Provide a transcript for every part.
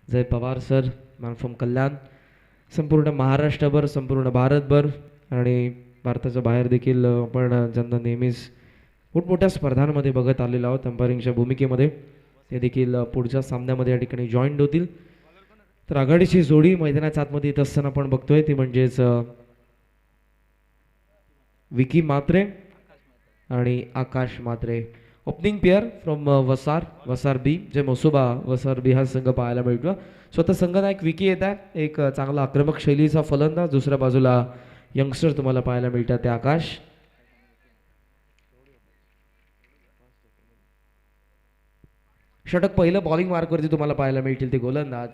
Jai Pawar sir, man from Kalyan. संपूर्ण महाराष्ट्रभर, संपूर्ण भारतभर आणि भारताच्या बाहेर देखील आपण ज्यांना नेहमीच मोठमोठ्या स्पर्धांमध्ये बघत आलेलो आहोत अंपायरिंगच्या भूमिकेमध्ये, ते देखील पुढच्या सामन्यामध्ये या ठिकाणी जॉईंट होतील. तर आघाडीची जोडी मैदानाच्या आतमध्ये येत असताना आपण बघतोय ती म्हणजेच विकी म्हात्रे आणि आकाश म्हात्रे. ओपनिंग पेअर फ्रॉम वसार बी, जे मोसोबा वसार बी हा संघ पाहायला मिळतो. स्वतः संघनायक विकी येत आहे, एक चांगला आक्रमक शैलीचा फलंदाज. दुसऱ्या बाजूला यंगस्टर तुम्हाला पाहायला मिळतात ते आकाश. षटक पहिलं बॉलिंग मार्कवरती तुम्हाला पाहायला मिळतील ते गोलंदाज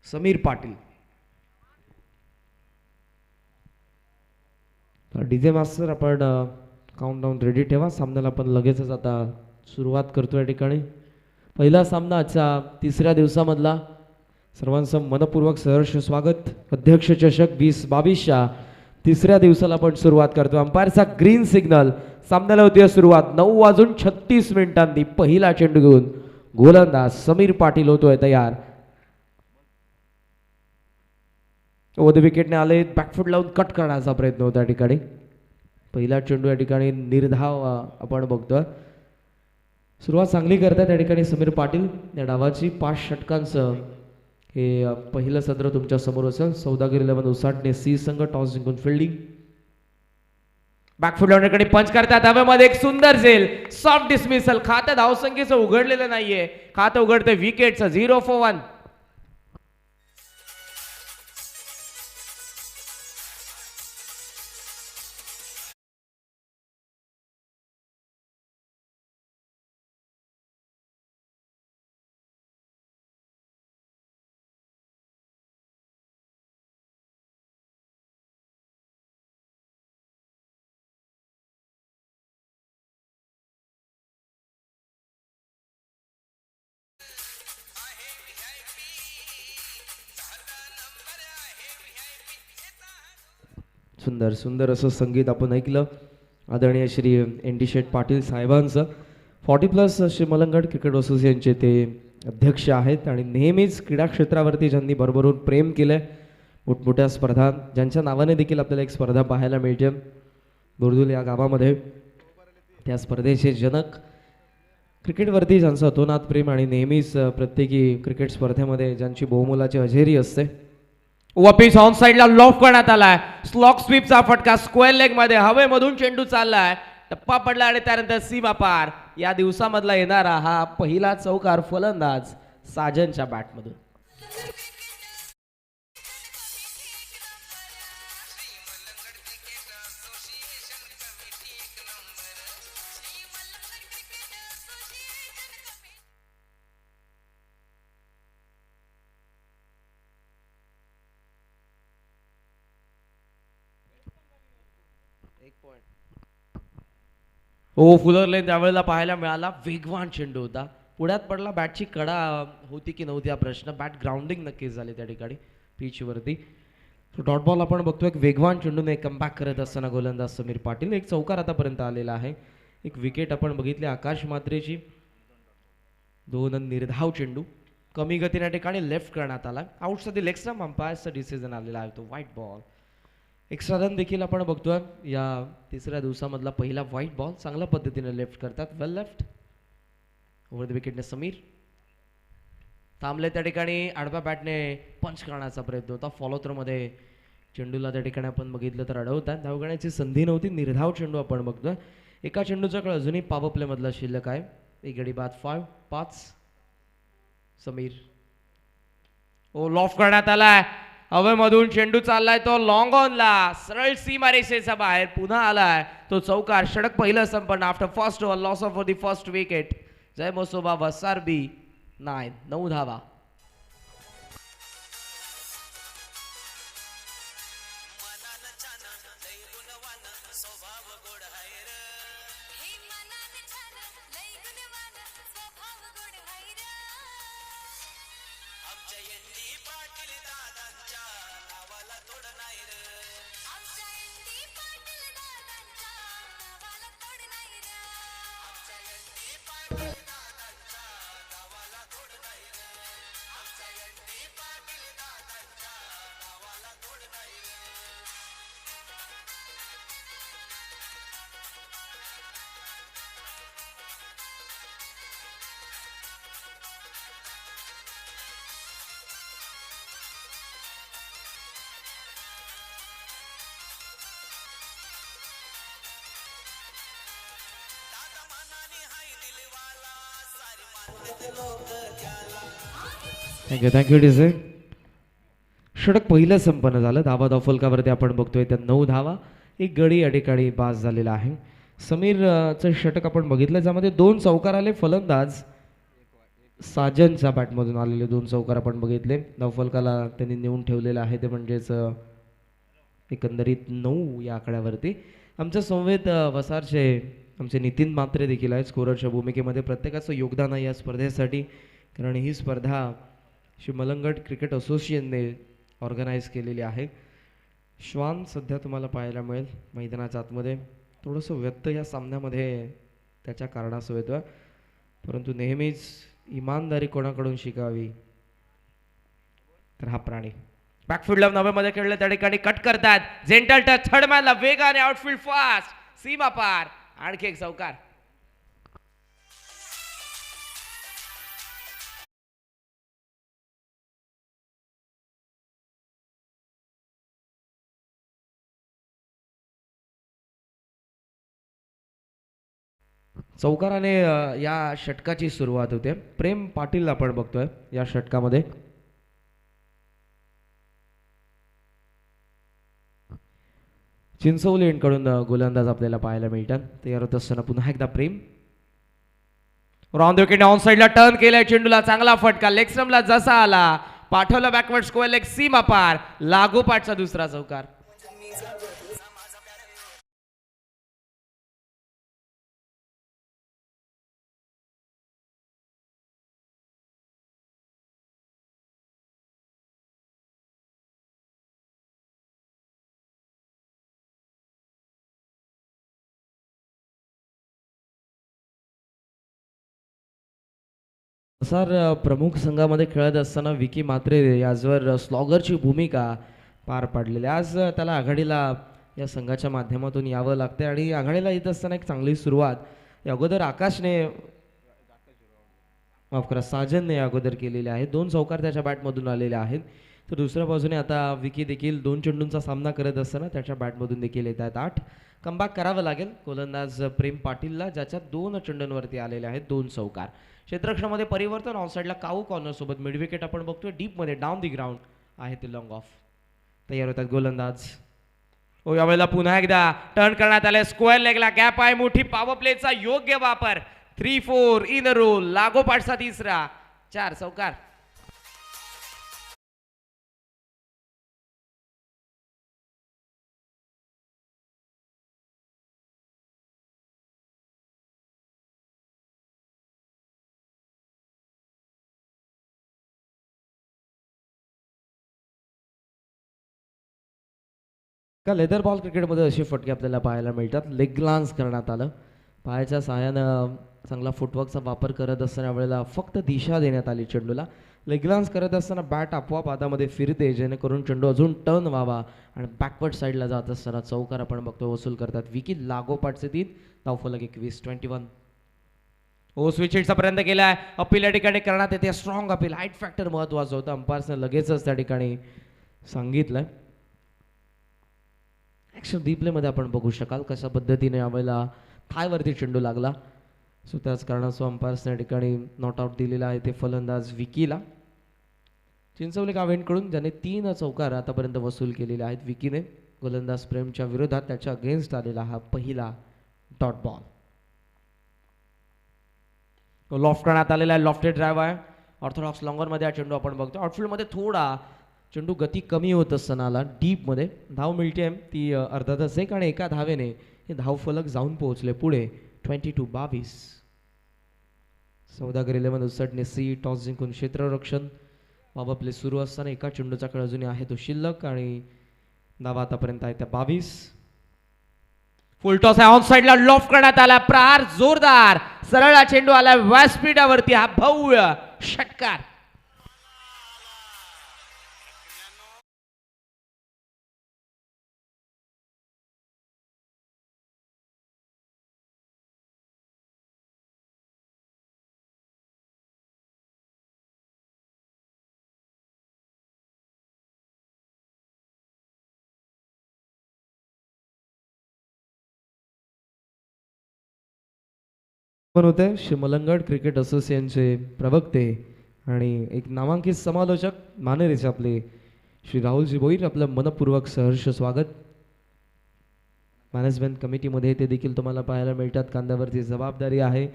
समीर पाटील. डीजे मास्टर, आपण काउंटडाऊन रेडी ठेवा. सामन्याला आपण लगेचच आता सुरुवात करतो. या ठिकाणी पहिला सामना आजच्या तिसऱ्या दिवसामधला. सर्वांचं मनपूर्वक सहर्ष स्वागत. अध्यक्ष चषक 2022च्या तिसऱ्या दिवसाला आपण सुरुवात करतो. अंपायरचा ग्रीन सिग्नल. सामन्याला होती सुरुवात 9:36 पहिला चेंडू घेऊन गोलंदाज समीर पाटील होतोय तयार. ओव्हर विकेटने आले, बॅकफूट लावून कट करण्याचा प्रयत्न होता. या ठिकाणी पहिला चेंडू या ठिकाणी निर्धाव आपण बघतोय. सुरुवात चांगली करतात या ठिकाणी समीर पाटील. या डावाची 5 षटकांचं हे पहिलं सत्र तुमच्या समोर असेल. सौदागर 11 उसाटणे सी संघ टॉस जिंकून फिल्डिंग. बॅकफूट लावण्याकडे पंच करतात हवेमध्ये, एक सुंदर झेल, सॉफ्ट डिसमिसल. खातं धावसंख्येचं उघडलेलं नाहीये, खातं उघडतंय विकेटचं. 0 for 1. सुंदर सुंदर असं संगीत आपण ऐकलं आदरणीय श्री एन डी शेठ पाटील साहेबांचं. 40+ श्री मलंगड क्रिकेट असोसिएशनचे ते अध्यक्ष आहेत आणि नेहमीच क्रीडा क्षेत्रावरती ज्यांनी भरभरून प्रेम केलं. मोठमोठ्या स्पर्धा, ज्यांच्या नावाने देखील आपल्याला एक स्पर्धा पाहायला मिळते बोरदुल या गावामध्ये, त्या स्पर्धेचे जनक. क्रिकेटवरती ज्यांचं अतोनात प्रेम आणि नेहमीच प्रत्येकी क्रिकेट स्पर्धेमध्ये ज्यांची बहुमोलाची हजेरी असते. वपिस ऑन साइडला लॉफ करण्यात आलाय. स्लॉक स्वीपचा फटका स्क्वेअर लेग मध्ये, हवेमधून चेंडू चाललाय, टप्पा पडला आणि त्यानंतर सीमा पार. या दिवसामधला येणारा हा पहिला चौकार फलंदाज साजनच्या बॅटमधून. हो, फुलरलेन त्यावेळेला पाहायला मिळाला. वेगवान चेंडू होता, पुढ्यात पडला. बॅटची कडा होती की नव्हती हा प्रश्न. बॅट ग्राउंडिंग नक्कीच झाले त्या ठिकाणी पिचवरती. डॉट बॉल आपण बघतो. एक वेगवान चेंडूने कमबॅक करत असताना गोलंदाज समीर पाटील. एक चौकार आतापर्यंत आलेला आहे. एक विकेट आपण बघितली आकाश म्हात्रेची. 2 निर्धाव चेंडू कमी गतीने या ठिकाणी लेफ्ट करण्यात आला. आउटसाठी लेग स्टंप. अंपायरचा डिसिजन आलेला आहे तो व्हाईट बॉल. एक्स्ट्रा रन देखील आपण बघतोय. या तिसऱ्या दिवसामधला पहिला व्हाईट बॉल चांगल्या पद्धतीने लेफ्ट करतात. वेल लेफ्ट. ओव्हर द विकेटने समीर थांबले. त्या ठिकाणी आडव्या बॅटने पंच करण्याचा प्रयत्न होता. फॉलो थ्रोमध्ये चेंडूला त्या ठिकाणी आपण बघितलं तर अडवतात. धाव घेण्याची संधी नव्हती. निर्धाव चेंडू आपण बघतोय. एका चेंडूचा काळ अजूनही पॉवर प्ले मधला शिल्लक आहे. एक गडी बाद 5 समीर. ओ, लॉफ करण्यात आलाय. हवेमधून चेंडू चाललाय तो लॉंग ऑनला, सरळ सीमा रेषेच्या बाहेर. पुन्हा आलाय तो चौकार. षटक पहिलं संपन्न after first over. Loss of the first wicket. जय मोसोबा वसार बी 9 धावा. Thank you DJ. षटक पहिलं संपन्न झालं. धावा धावफलकावरती आपण बघतोय त्या 9 धावा. एक गडी या ठिकाणी पास झालेला आहे. समीरचं षटक आपण बघितलं, ज्यामध्ये 2 चौकार आले. फलंदाज साजनच्या बॅटमधून आलेले 2 चौकार आपण बघितले. धावफलकाला त्यांनी नेऊन ठेवलेलं आहे, ते म्हणजेच एकंदरीत 9 या आकड्यावरती. आमच्या संवेद वसारचे आमचे नितीन मात्रे देखील आहेत स्कोररच्या भूमिकेमध्ये. प्रत्येकाचं योगदान आहे या स्पर्धेसाठी, कारण ही स्पर्धा श्री मलंगट क्रिकेट असोसिएशनने ऑर्गनाईज केलेली आहे. श्वान सध्या तुम्हाला पाहायला मिळेल मैदानाच्या आतमध्ये. थोडंसं व्यक्त या सामन्यामध्ये त्याच्या कारणासह येतो, परंतु नेहमीच इमानदारी कोणाकडून शिकावी तर हा प्राणी. बॅकफिल्डला 9 मध्ये खेळले, त्या ठिकाणी कट करतात. जेंटल टच, थर्ड मॅनला वेगाने आउटफील्ड फास्ट, सीमा पार, आणखी एक चौकार. चौकाराने या षटकाची सुरुवात होते. प्रेम पाटील आपण बघतोय या षटकामध्ये. चिंचवली कडून गोलंदाज आपल्याला पाहायला मिळतात. तयार होत असताना पुन्हा एकदा प्रेम. रॉन विकेट ऑन साइडला टर्न केलाय चेंडूला, चांगला फटका. लेग स्टंपला जसा आला, पाठवला बॅकवर्ड स्क्वेअर लेग, सीमा पार, लागोपाठचा दुसरा चौकार. सर, प्रमुख संघामध्ये खेळत असताना विकी मात्रे याचवर स्लॉगरची भूमिका पार पाडलेली. आज त्याला आघाडीला या संघाच्या माध्यमातून यावं लागते आणि आघाडीला येत असताना एक चांगली सुरुवात या अगोदर आकाशने, माफ करा, साजनने अगोदर केलेले आहे. 2 चौकार त्याच्या बॅटमधून आलेले आहेत. तर दुसऱ्या बाजूने आता विकी देखील 2 चेंडूंचा सामना करत असताना त्याच्या बॅटमधून देखील येत आहेत 8. कमबॅक करावं लागेल गोलंदाज प्रेम पाटीलला, ज्याच्या 2 चेंडूंवरती आलेले आहेत 2 चौकार. क्षेत्ररक्षणामध्ये परिवर्तन. ऑन साईडला काऊ कॉर्नर सोबत मिड विकेट आपण बघतोय. डीपमध्ये डाऊन दी ग्राउंड आहे ते लॉंग ऑफ. तयार होतात गोलंदाज. हो, यावेळेला पुन्हा एकदा टर्न करण्यात आले. स्क्वेअर लेगला गॅप आहे मोठी. पॉवर प्लेचा योग्य वापर. 3-4 इन अ रो, लागोपाठचा तिसरा, 4 चौकार. का लेदर बॉल क्रिकेटमध्ये असे फटके आपल्याला पाहायला मिळतात. लेग ग्लान्स करण्यात आलं. पायाच्या सहाय्यानं चांगला फुटवर्कचा वापर करत असताना वेळेला फक्त दिशा देण्यात आली चेंडूला. लेग ग्लान्स करत असताना बॅट आपोआप हातामध्ये फिरते, जेणेकरून चेंडू अजून टर्न व्हावा आणि बॅकवर्ड साईडला जात असताना चौकार आपण बघतो वसूल करतात. विकी लागोपाठचे 3, धावफलक 21. हो, स्विच हिटचा प्रयत्न केलाय. अपील या ठिकाणी करण्यात येते. Strong appeal. हाईट फॅक्टर महत्वाचं होतं. अंपायर्सने लगेचच त्या ठिकाणी सांगितलंय. ॲक्शन रिप्लेमध्ये आपण बघू शकाल कशा पद्धतीने यावेळेला थायवरती चेंडू लागला. सो त्याच कारणासह अंपायर्सने या ठिकाणी नॉट आउट दिलेला आहे ते फलंदाज विकीला. चिंचवली गावेंकडून ज्याने 3 चौकार आतापर्यंत वसूल केलेले आहेत विकीने. गोलंदाज प्रेमच्या विरोधात त्याच्या अगेन्स्ट आलेला हा पहिला डॉट बॉल. लॉफ्ट करण्यात आलेला आहे. लॉफ्टेड ड्राईव्ह आहे. ऑर्थोडॉक्स लॉंगरमध्ये हा चेंडू आपण बघतो. आउटफील्डमध्ये थोडा चेंडू गती कमी होत असताना आला डीपमध्ये. धाव मिळते ती अर्धातच एक आणि एका धावेने हे धावफलक जाऊन पोहोचले पुढे 22. सौदागर 11 उसटणे सी टॉस जिंकून क्षेत्ररक्षण. बाबा प्ले सुरू असताना एका चेंडूचा खेळ अजूनही आहे तो शिल्लक आणि धावा आतापर्यंत आहे त्या 22. फुल टॉस आहे. ऑन साइडला लॉफ्ट करण्यात आला. प्रहार जोरदार, सरळ चेंडू आला व्यासपीठावरती. हा भव्य षटकार. पण होते श्री मलंगड क्रिकेट असोसिएशनचे प्रवक्ते आणि एक नामांकित समालोचक मानेरीचे आपले श्री राहुलजी भोईर, आपलं मनपूर्वक सहर्ष स्वागत. मॅनेजमेंट कमिटीमध्ये ते देखील तुम्हाला पाहायला मिळतात. खांद्यावरती जबाबदारी आहे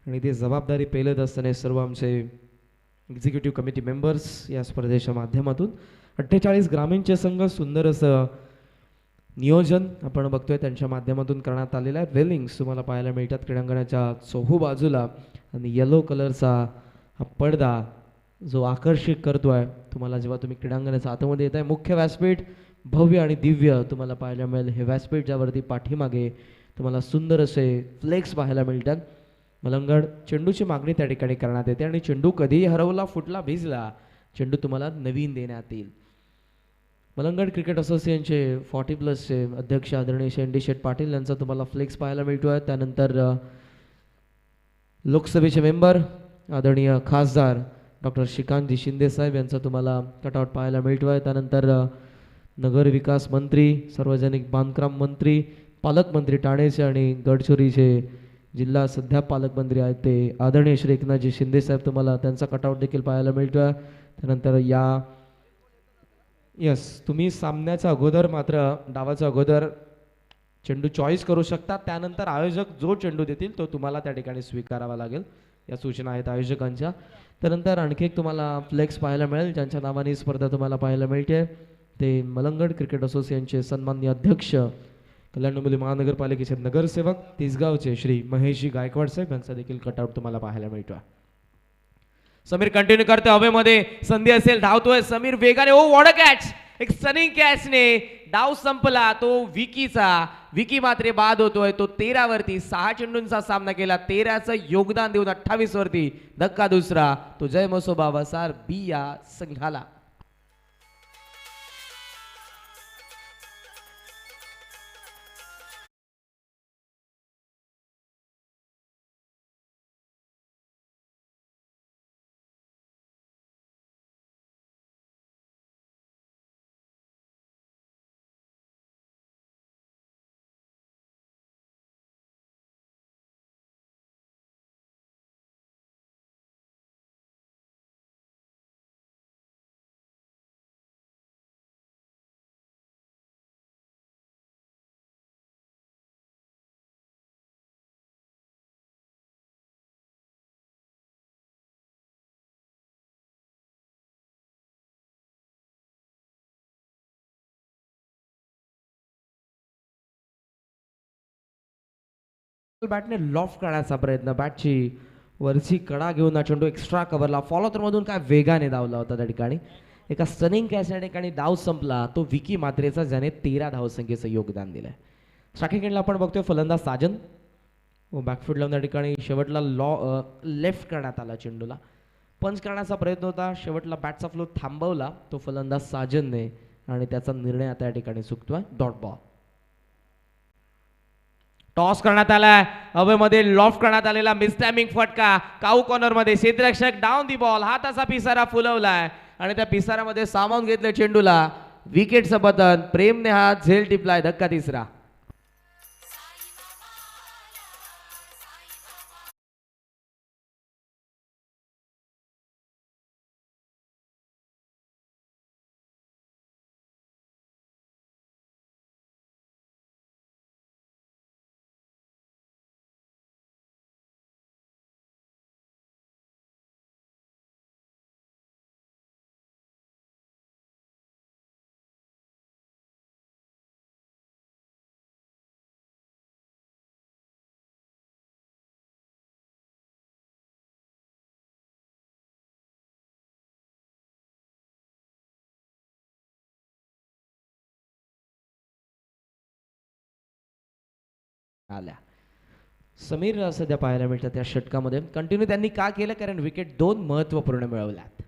आणि ती जबाबदारी पेलत असताना सर्व आमचे एक्झिक्युटिव्ह कमिटी मेंबर्स या स्पर्धेच्या माध्यमातून 48 ग्रामीणचे संघ सुंदर असं नियोजन आपण बघतोय त्यांच्या माध्यमातून करण्यात आलेलं आहे. रेलिंग्स तुम्हाला पाहायला मिळतात क्रीडांगणाच्या चोहू बाजूला आणि येलो कलरचा हा पडदा जो आकर्षित करतोय तुम्हाला जेव्हा तुम्ही क्रीडांगणाच्या आतमध्ये येत आहे. मुख्य व्यासपीठ भव्य आणि दिव्य तुम्हाला पाहायला मिळेल. हे व्यासपीठ ज्यावरती पाठीमागे तुम्हाला सुंदर असे फ्लेक्स पाहायला मिळतात. मलंगड चेंडूची मागणी त्या ठिकाणी करण्यात येते आणि चेंडू कधीही हरवला, फुटला, भिजला, चेंडू तुम्हाला नवीन देण्यात येईल. मलंगड क्रिकेट असोसिएशनचे 40+चे अध्यक्ष आदरणीय शेंडी शेठ पाटील यांचा तुम्हाला फ्लेक्स पाहायला मिळतोय. त्यानंतर लोकसभेचे मेंबर आदरणीय खासदार डॉक्टर श्रीकांतजी शिंदे साहेब यांचा तुम्हाला कटआउट पाहायला मिळतोय. त्यानंतर नगर विकास मंत्री, सार्वजनिक बांधकाम मंत्री, पालकमंत्री ठाणेचे आणि गडचिरोलीचे जिल्हा सध्या पालकमंत्री आहेत ते आदरणीय श्री एकनाथजी शिंदे साहेब, तुम्हाला त्यांचा कटआउट देखील पाहायला मिळतोय. त्यानंतर तुम्ही सामन्याच्या अगोदर मात्र डावाच्या अगोदर चेंडू चॉईस करू शकता. त्यानंतर आयोजक जो चेंडू देतील तो तुम्हाला त्या ठिकाणी स्वीकारावा लागेल. या सूचना आहेत आयोजकांच्या. त्यानंतर आणखी एक तुम्हाला फ्लेक्स पाहायला मिळेल ज्यांच्या नावाने स्पर्धा तुम्हाला पाहायला मिळते. ते मलंगड क्रिकेट असोसिएशनचे सन्माननीय अध्यक्ष, कल्याण डोंबिवली महानगरपालिकेचे नगरसेवक तिसगावचे श्री महेशजी गायकवाड साहेब यांचा देखील कटआउट तुम्हाला पाहायला मिळतो. समीर कंटिन्यू करते हवेमध्ये, संधी असेल, धावतोय समीर वेगाने. ओ व्हॉट अ कॅच, एक स्टनिंग कॅचने डाव संपला तो विकीचा. विकी मात्र बाद होतोय. तो 13 वरती 6 चेंडूंचा सामना केला, 13चं योगदान देऊन 28 वरती धक्का दुसरा. तो जय मसोबा वसार बी या संघाला. बॅटने लॉफ्ट करण्याचा प्रयत्न, बॅटची वरची कडा घेऊन हा चेंडू एक्स्ट्रा कव्हरला. फॉलो तर मधून काय वेगाने धावला होता त्या ठिकाणी. एका स्टनिंग कॅच या ठिकाणी डाव संपला तो विकी मात्रेचा, ज्याने 13 धावसंख्येचं योगदान दिलंय. स्ट्रायकिंग आपण बघतोय फलंदाज साजन बॅकफूट लावून त्या ठिकाणी शेवटला लेफ्ट करण्यात आला. चेंडूला पंच करण्याचा प्रयत्न होता, शेवटला बॅटचा फ्लो थांबवला तो फलंदाज साजनने आणि त्याचा निर्णय आता या ठिकाणी चुकतोय. Dot ball. टॉस करण्यात आलाय हवेमध्ये, लॉफ्ट करण्यात आलेला मिसटायमिंग फटका काऊ कॉर्नर मध्ये. क्षेत्ररक्षक डाऊन दी बॉल, हाताचा पिसारा फुलवलाय आणि त्या पिसाऱ्यामध्ये सामावून घेतलं चेंडूला. विकेटचं पतन, प्रेमने हा झेल टिपलाय. धक्का तिसरा. आल्या समीर सध्या पाहायला मिळतात त्या षटकामध्ये. कंटिन्यू त्यांनी का केलं, कारण विकेट 2 महत्वपूर्ण मिळवल्यात.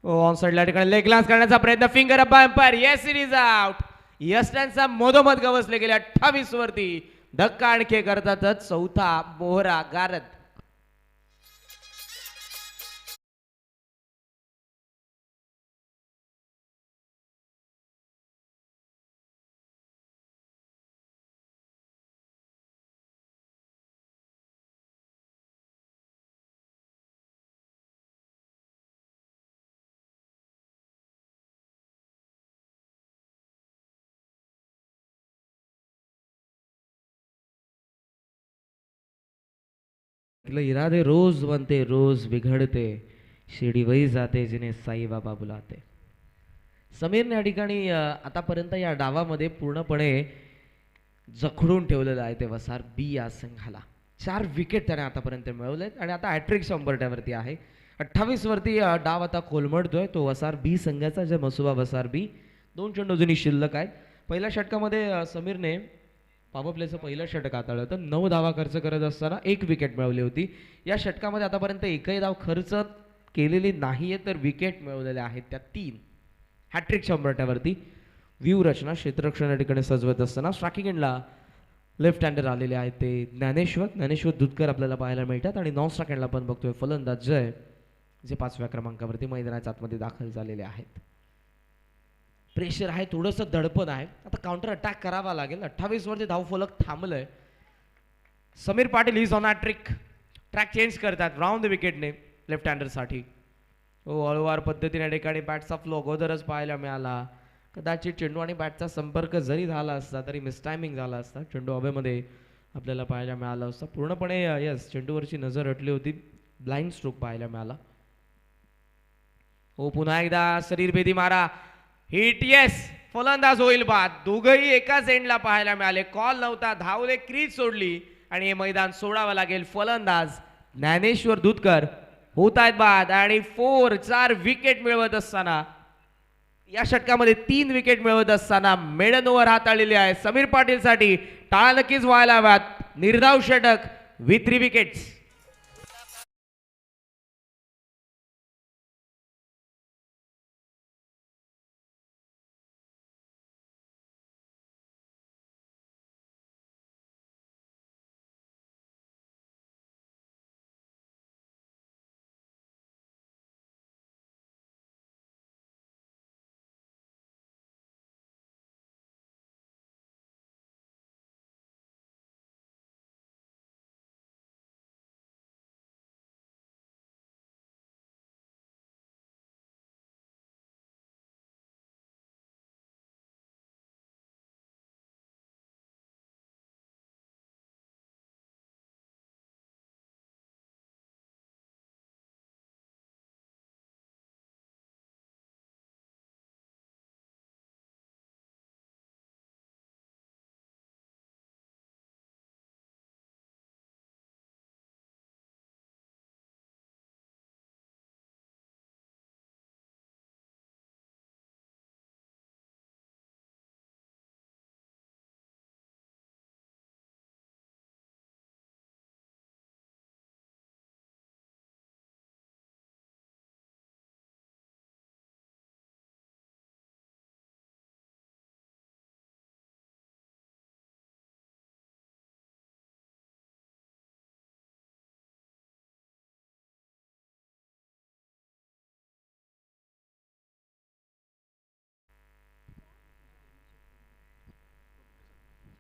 ऑन साइडला ठिकाणी लेग लान्स करण्याचा प्रयत्न, finger up umpire. Yes, it is out. यस्टनचा मधोमध गवसले गेले 28 वरती. धक्का आणखी करतातच चौथा मोहरा गारद. इरादे रोज बनते रोज बिघडते, शिडी वही जाते जिने साईबाबा बुलाते. समीरने या ठिकाणी आतापर्यंत या डावामध्ये पूर्णपणे जखडून ठेवलेलं आहे ते वसार बी या संघाला. 4 विकेट त्याने आतापर्यंत मिळवलेत आणि आता हॅट्रिक 100 आहे. 28 वरती डाव आता कोलमडतोय तो वसार बी संघाचा, जे मसुबा वसार बी. 2 चेंडू अजूनही शिल्लक आहेत. पहिल्या षटकामध्ये समीरने पॉवर प्लेचं पहिलं षटक हाताळलं होतं. 9 धावा खर्च करत असताना 1 विकेट मिळवली होती. या षटकामध्ये आतापर्यंत एकही धाव खर्च केलेली नाहीये, तर विकेट मिळवलेल्या आहेत त्या 3. हॅट्रिक 100 व्ह्यू रचना क्षेत्ररक्षण या ठिकाणी सजवत असताना स्ट्रायकिंग एंडला लेफ्ट हँडर आलेले आहेत ते ज्ञानेश्वर दुधकर आपल्याला पाहायला मिळतात. आणि नॉन स्ट्रायक एंडला आपण बघतोय फलंदाज जय, जे 5व्या क्रमांकावरती मैदानाच्या आतमध्ये दाखल झालेले आहेत. प्रेशर आहे, थोडंसं दडपण आहे. आता काउंटर अटॅक करावा लागेल. 28 वरती धावफलक थांबलंय. Sameer Patil is on hattrick. Track change करतात राऊंड द विकेटने लेफ्ट हँडरसाठी. हो, हळूवार पद्धतीने या ठिकाणी बॅटचा फ्लो अगोदरच पाहायला मिळाला. कदाचित चेंडू आणि बॅटचा संपर्क जरी झाला असता तरी मिसटायमिंग झाला असता. चेंडू हवेमध्ये आपल्याला पाहायला मिळाला असता. पूर्णपणे यस, चेंडूवरची नजर हटली होती. ब्लाइंड स्ट्रोक पाहायला मिळाला. हो, पुन्हा एकदा शरीरभेदी मारा. हिट येस, फलंदाज होईल बाद. दोघंही एकाच एंडला पाहायला मिळाले. कॉल नव्हता, धावले, क्रीज सोडली आणि हे मैदान सोडावं लागेल. फलंदाज ज्ञानेश्वर दुधकर होत आहेत बाद. आणि 4 विकेट मिळवत असताना या षटकामध्ये 3 विकेट मिळवत असताना मेडन ओव्हर हाताळलेली आहे समीर पाटील साठी. टाळा नक्कीच व्हायला हव्यात. निर्धाव षटक विथ 3 विकेट्स.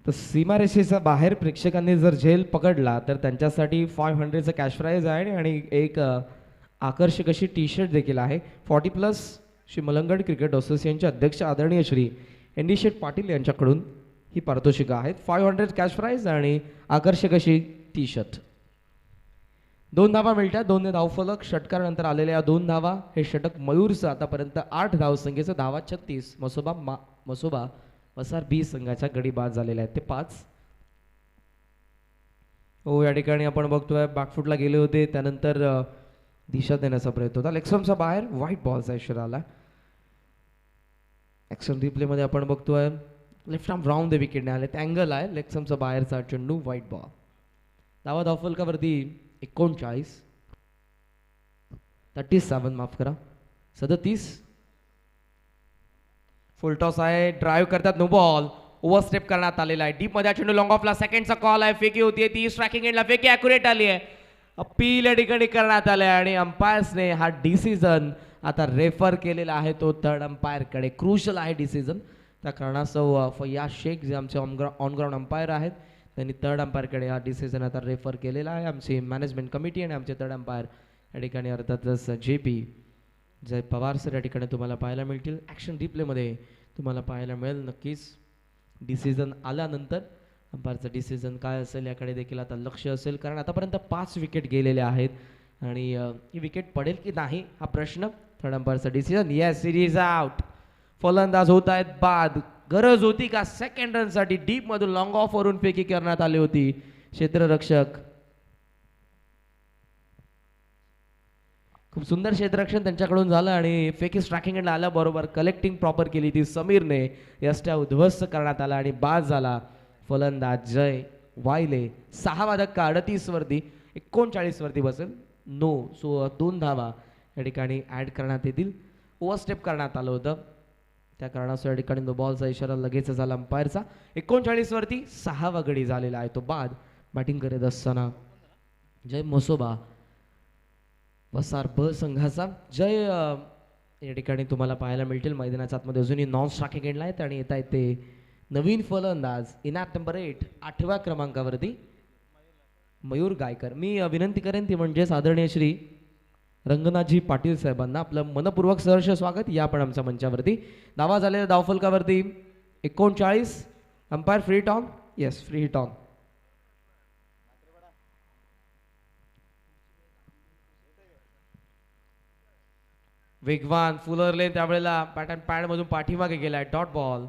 तर सीमारेषेच्या बाहेर प्रेक्षकांनी जर झेल पकडला तर त्यांच्यासाठी 500चं कॅश प्राईज आहे आणि एक आकर्षक अशी टी शर्ट देखील आहे. 40+ श्री मलंगड क्रिकेट असोसिएशनचे अध्यक्ष आदरणीय श्री एन.डी. शेठ पाटील यांच्याकडून ही पारितोषिकं आहेत. 500 कॅश प्राईज आणि आकर्षक अशी टी शर्ट. 2 धावा मिळतात. 2 धावफलक. षटकानंतर आलेल्या 2 धावा. हे षटक मयूरचं आतापर्यंत 8 धावसंख्येचं. धावा 36. मसोबा वसार बी संघाच्या गडी बाद झालेल्या आहेत ते 5. हो, या ठिकाणी आपण बघतोय बॅकफुटला गेले होते, त्यानंतर दिशा देण्याचा प्रयत्न होता. लेगस्टम्पचा बाहेर व्हाईट बॉलचा इशारा आला. ॲक्शन रिप्लेमध्ये आपण बघतोय लेफ्ट आर्म राऊंड द विकेटने आले. अँगल आहे. लेगस्टम्पचा बाहेरचा चेंडू व्हाईट बॉल. धावा धावफलकावरती 39. 37 माफ करा, 37. फुल टॉस आहे. ड्राईव्ह करतात, नो बॉल. ओव्हरस्टेप करण्यात आलेला आहे. डीप मध्ये चेंडू लॉंग ऑफला. सेकंडचा कॉल आहे. फेकी होतीये ती स्ट्रायकिंग एंडला. फेकी ॲक्युरेट आली आहे. अपील या ठिकाणी करण्यात आले आणि अंपायर्सने हा डिसिजन आता रेफर केलेला आहे तो थर्ड अंपायरकडे. क्रुशल आहे डिसिजन. त्या कारणास्तव फैयाज शेख जे आमचे ऑन ग्राउंड अंपायर आहेत त्यांनी थर्ड अंपायरकडे हा डिसिजन आता रेफर केलेला आहे. आमची मॅनेजमेंट कमिटी आणि आमचे थर्ड अंपायर या ठिकाणी अर्थातच JP जय पवार सर या ठिकाणी तुम्हाला पाहायला मिळतील. ॲक्शन रिप्लेमध्ये तुम्हाला पाहायला मिळेल नक्कीच. डिसिजन आल्यानंतर अंपायरचं डिसिजन काय असेल याकडे देखील आता लक्ष असेल, कारण आतापर्यंत 5 विकेट गेलेल्या आहेत आणि ही विकेट पडेल की नाही हा प्रश्न. थर्ड अंपायरचं डिसिजन, येस सिरीज आउट. फलंदाज होत आहेत बाद. गरज होती का सेकंड रनसाठी? डीप मधून लॉंग ऑफ वरून फेकी करण्यात आली होती. क्षेत्ररक्षक, खूप सुंदर क्षेत्ररक्षण त्यांच्याकडून झालं आणि फेकी स्ट्रायकिंग एंडला आल्याबरोबर कलेक्टिंग प्रॉपर केली ती समीरने. यष्ट्या उद्ध्वस्त करण्यात आला आणि बाद झाला फलंदाज जय वायले. 6वा धक्का 38 वरती, 39 वरती बसेल. नो, सो 2 धावा या ठिकाणी ॲड करण्यात येतील. ओव्हरस्टेप करण्यात आलं होतं, त्या कारणास्तव या ठिकाणी नो बॉलचा इशारा लगेच झाला अंपायरचा. 39 वरती 6वा गडी झालेला आहे तो बाद. बॅटिंग करत असताना जय मसोबा वसार ब संघाचा. जय या ठिकाणी तुम्हाला पाहायला मिळतील मैदानाच्या आतमध्ये अजूनही नॉन स्ट्रायकिंग एंडला आहेत आणि येता येते नवीन फलंदाज इनॅक्ट नंबर 8 8व्या क्रमांकावरती मयूर गायकर. मी विनंती करेन ती म्हणजेच आदरणीय श्री रंगनाथजी पाटील साहेबांना आपलं मनपूर्वक सहर्ष स्वागत या पण आमच्या मंचावरती. दावा झालेल्या धावफलकावरती 39. Umpire free hit on. Yes, free hit on. वेगवान फुलरले त्यावेळेला पॅटर्न पॅडमधून पाठीमागे गेलाय. Dot ball.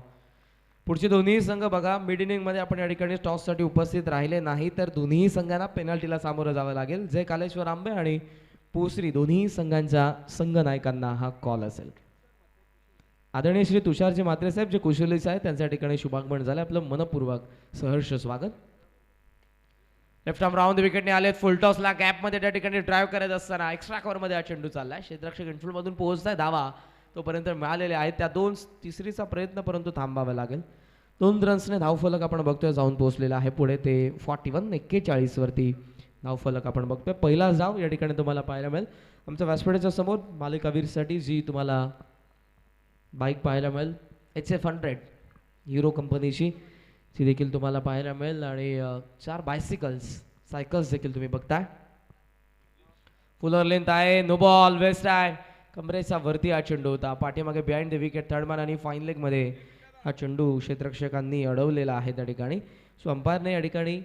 पुढचे दोन्ही संघ बघा, मिड इनिंगमध्ये आपण या ठिकाणी टॉससाठी उपस्थित राहिले नाही तर दोन्ही संघांना पेनल्टीला सामोरं जावं लागेल. जय कालेश्वर आंबे आणि पोसरी दोन्ही संघांच्या संघ नायकांना हा कॉल असेल. आदरणीय श्री तुषारजी म्हात्रे साहेब जे कुशलीच आहेत त्यांच्या ठिकाणी शुभागमन झालं. आपलं मनपूर्वक सहर्ष स्वागत. लेफ्ट आर्म राऊंड विकेटने आलेत. फुल टॉसला गॅपमध्ये त्या ठिकाणी ड्राईव्ह करत असताना एक्स्ट्रा कव्हरमध्ये हा चेंडू चाललाय. क्षेत्ररक्षक इनफिल्डमधून पोहोचताय. धावा तोपर्यंत मिळालेले आहेत त्या 2. तिसरीचा प्रयत्न परंतु थांबावा लागेल. 2 रन्सने धावफलक आपण बघतोय जाऊन पोहोचलेला आहे पुढे ते 41 वरती धावफलक आपण बघतोय. पहिलाच धाव या ठिकाणी तुम्हाला पाहायला मिळेल. आमच्या व्यासपीठाच्या समोर मालिकावीरसाठी जी तुम्हाला बाईक पाहायला मिळेल HF100 हिरो कंपनीची, ती देखील तुम्हाला पाहायला मिळेल आणि 4 बायसिकल्स सायकल्स देखील तुम्ही बघताय. फुलर लेंथ आहे. No ball. वेस्ट आहे. कमरेचा वरती हा चेंडू होता. पाठीमागे बिहाइंड द विकेट थर्डमॅन आणि फाईन लेग मध्ये हा चेंडू क्षेत्ररक्षकांनी अडवलेला आहे त्या ठिकाणी. सो अंपायरने या ठिकाणी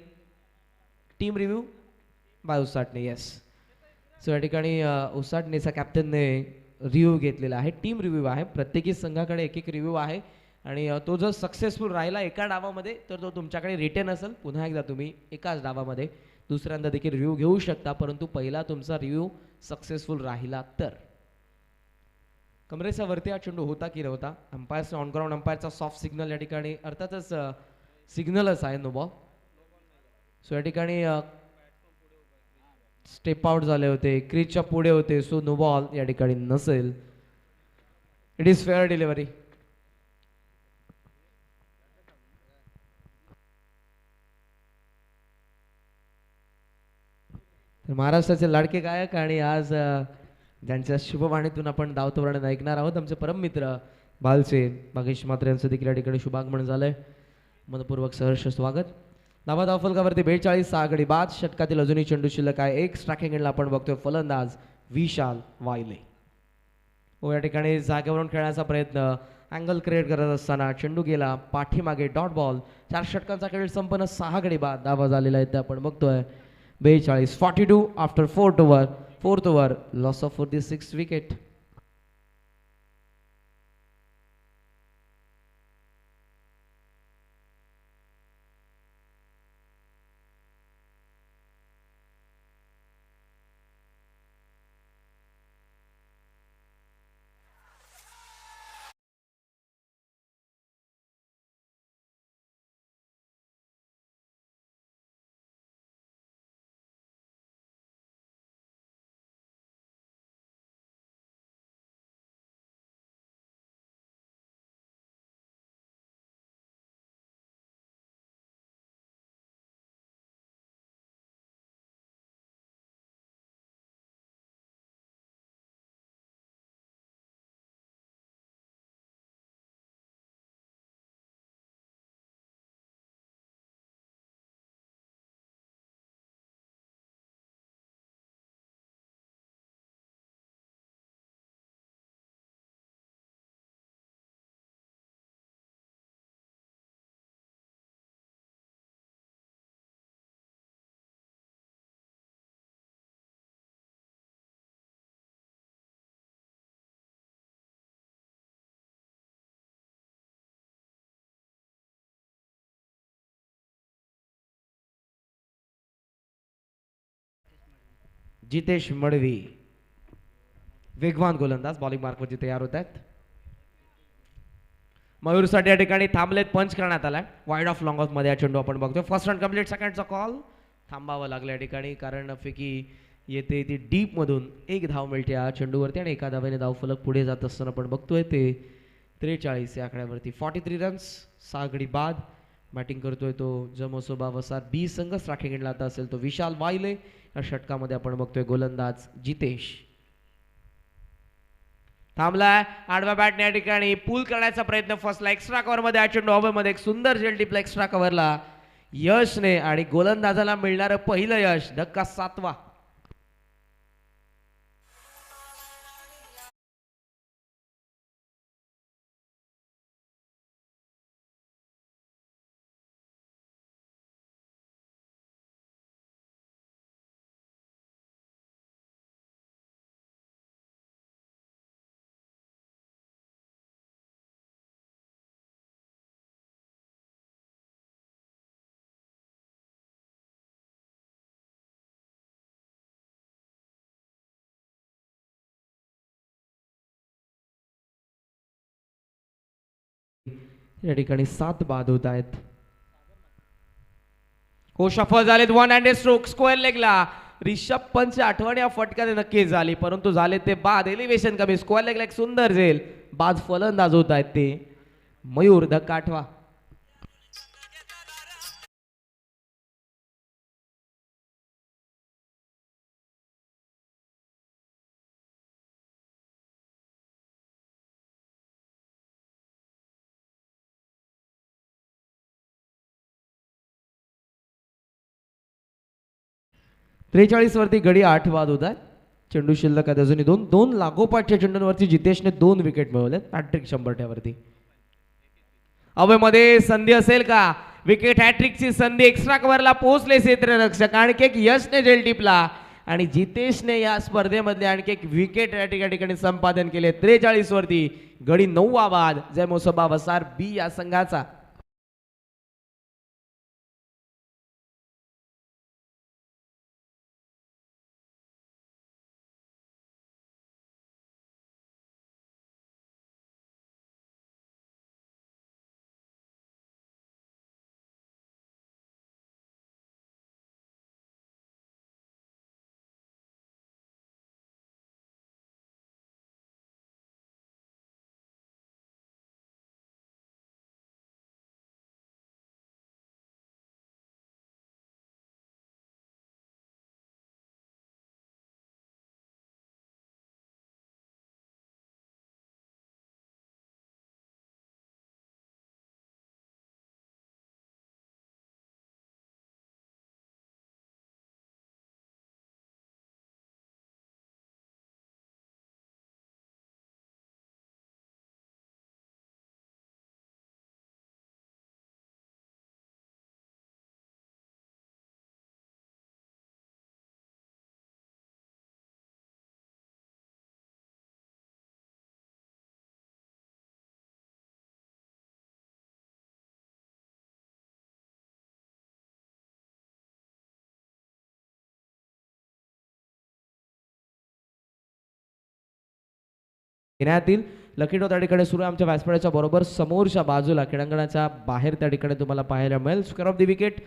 टीम रिव्ह्यू बाय उसाटणे. येस, सो या ठिकाणी उसाटणेचा कॅप्टनने रिव्ह्यू घेतलेला आहे. टीम रिव्ह्यू आहे. प्रत्येकी संघाकडे एक रिव्ह्यू आहे आणि तो जर सक्सेसफुल राहिला एका डावामध्ये तर तो तुमच्याकडे रिटर्न असेल. पुन्हा एकदा तुम्ही एकाच डावामध्ये दुसऱ्यांदा देखील रिव्ह्यू घेऊ शकता, परंतु पहिला तुमचा रिव्ह्यू सक्सेसफुल राहिला तर. कमरेचा वरती हा चेंडू होता की नव्हता? अंपायरचा ऑन ग्राउंड अंपायरचा सॉफ्ट सिग्नल या ठिकाणी अर्थातच सिग्नलच आहे. No ball. सो या ठिकाणी स्टेप आउट झाले होते, क्रीजच्या पुढे होते. सो नो बॉल या ठिकाणी नसेल. It is fair delivery. तर महाराष्ट्राचे लाडके गायक आणि आज ज्यांच्या शुभवाणीतून आपण धावतोरण ऐकणार आहोत आमचे परम मित्र बालचे भागेश म्हात्रे यांचं देखील या ठिकाणी शुभागमन झालंय. मनपूर्वक सहर्ष स्वागत. धावा धावफलकावरती 42. 6 गडी बाद. षटकातील अजूनही चेंडू शिल्लक आहे. एक स्ट्रायकिंग एंडला आपण बघतोय फलंदाज विशाल वायले. या ठिकाणी जागेवरून खेळण्याचा प्रयत्न, अँगल क्रिएट करत असताना चेंडू गेला पाठीमागे. Dot ball. 4 षटकांचा खेळ संपन्न. 6 गडी बाद. धावा झालेला आहे ते आपण बघतोय. 42. 42 after 4th over. Loss of for the 6th wicket. Jitesh Madavi वेगवान गोलंदाज बॉलिंग मार्कवरती तयार होत आहेत. मयूरसाठी या ठिकाणी थांबलेत, पंच करण्यात आलाय. वाईड ऑफ लॉंग ऑफ मध्ये हा चेंडू आपण बघतोय. First run complete. सेकंडचा कॉल थांबावं लागलं या ठिकाणी कारण फेकी येते ती डीप मधून. एक धाव मिळते या चेंडूवरती आणि एका धावेने धाव फलक पुढे जात असताना आपण बघतोय ते 43 या आकड्यावरती. 43 रन्स 6 गडी बाद. बॅटिंग करतोय तो जमोसोबा वसार बी संघ. स्ट्रायकिंग एंडला आता असेल तो विशाल वायले. या षटकामध्ये आपण बघतोय गोलंदाज जितेश थांबलाय. आडव्या बॅटने या ठिकाणी पूल करण्याचा प्रयत्न. फर्स्टला एक्स्ट्रा कव्हर मध्ये चेंडू हवेमध्ये एक सुंदर झेल टिपला एक्स्ट्रा कव्हरला यशने आणि गोलंदाजाला मिळणारं पहिलं यश. धक्का 7वा. या ठिकाणी 7 बाद होत आहेत. हो सफल झालेत. 1 हँडेड स्ट्रोक स्क्वेअर लेगला. रिषभ पंतच्या आठवण या फटक्याने नक्कीच झाली परंतु झाले ते बाद. एलिव्हेशन कमी. स्क्वेअर लेगला एक सुंदर झेल. बाद फलंदाज होत आहेत ते मयूर. धक्का 8वा. वरती गडी 8 बाद होत आहे. चेंडू शिल्लक आहेत अजूनही 2 लागोपाठच्या चेंडूंवरती जितेशने 2 विकेट मिळवलेत. हॅट्रिक 100 वरती. अवेमध्ये संधी असेल का? विकेट हॅट्रिकची संधी. एक्स्ट्रा कव्हरला पोहोचले क्षेत्ररक्षक. आणखी एक यशने झेल टिपला आणि जितेशने या स्पर्धेमध्ये आणखी एक विकेट या ठिकाणी संपादन केले. 43 वरती गडी 9वा बाद. जय मोसोबा वसार बी या संघाचा. घेण्यात येईल. लकी ड्रॉ त्या ठिकाणी सुरू आहे आमच्या व्यासपीठाच्या बरोबर समोरच्या बाजूला क्रीडांगणाच्या बाहेर त्या ठिकाणी तुम्हाला पाहायला मिळेल. स्क्वेअर ऑफ द विकेट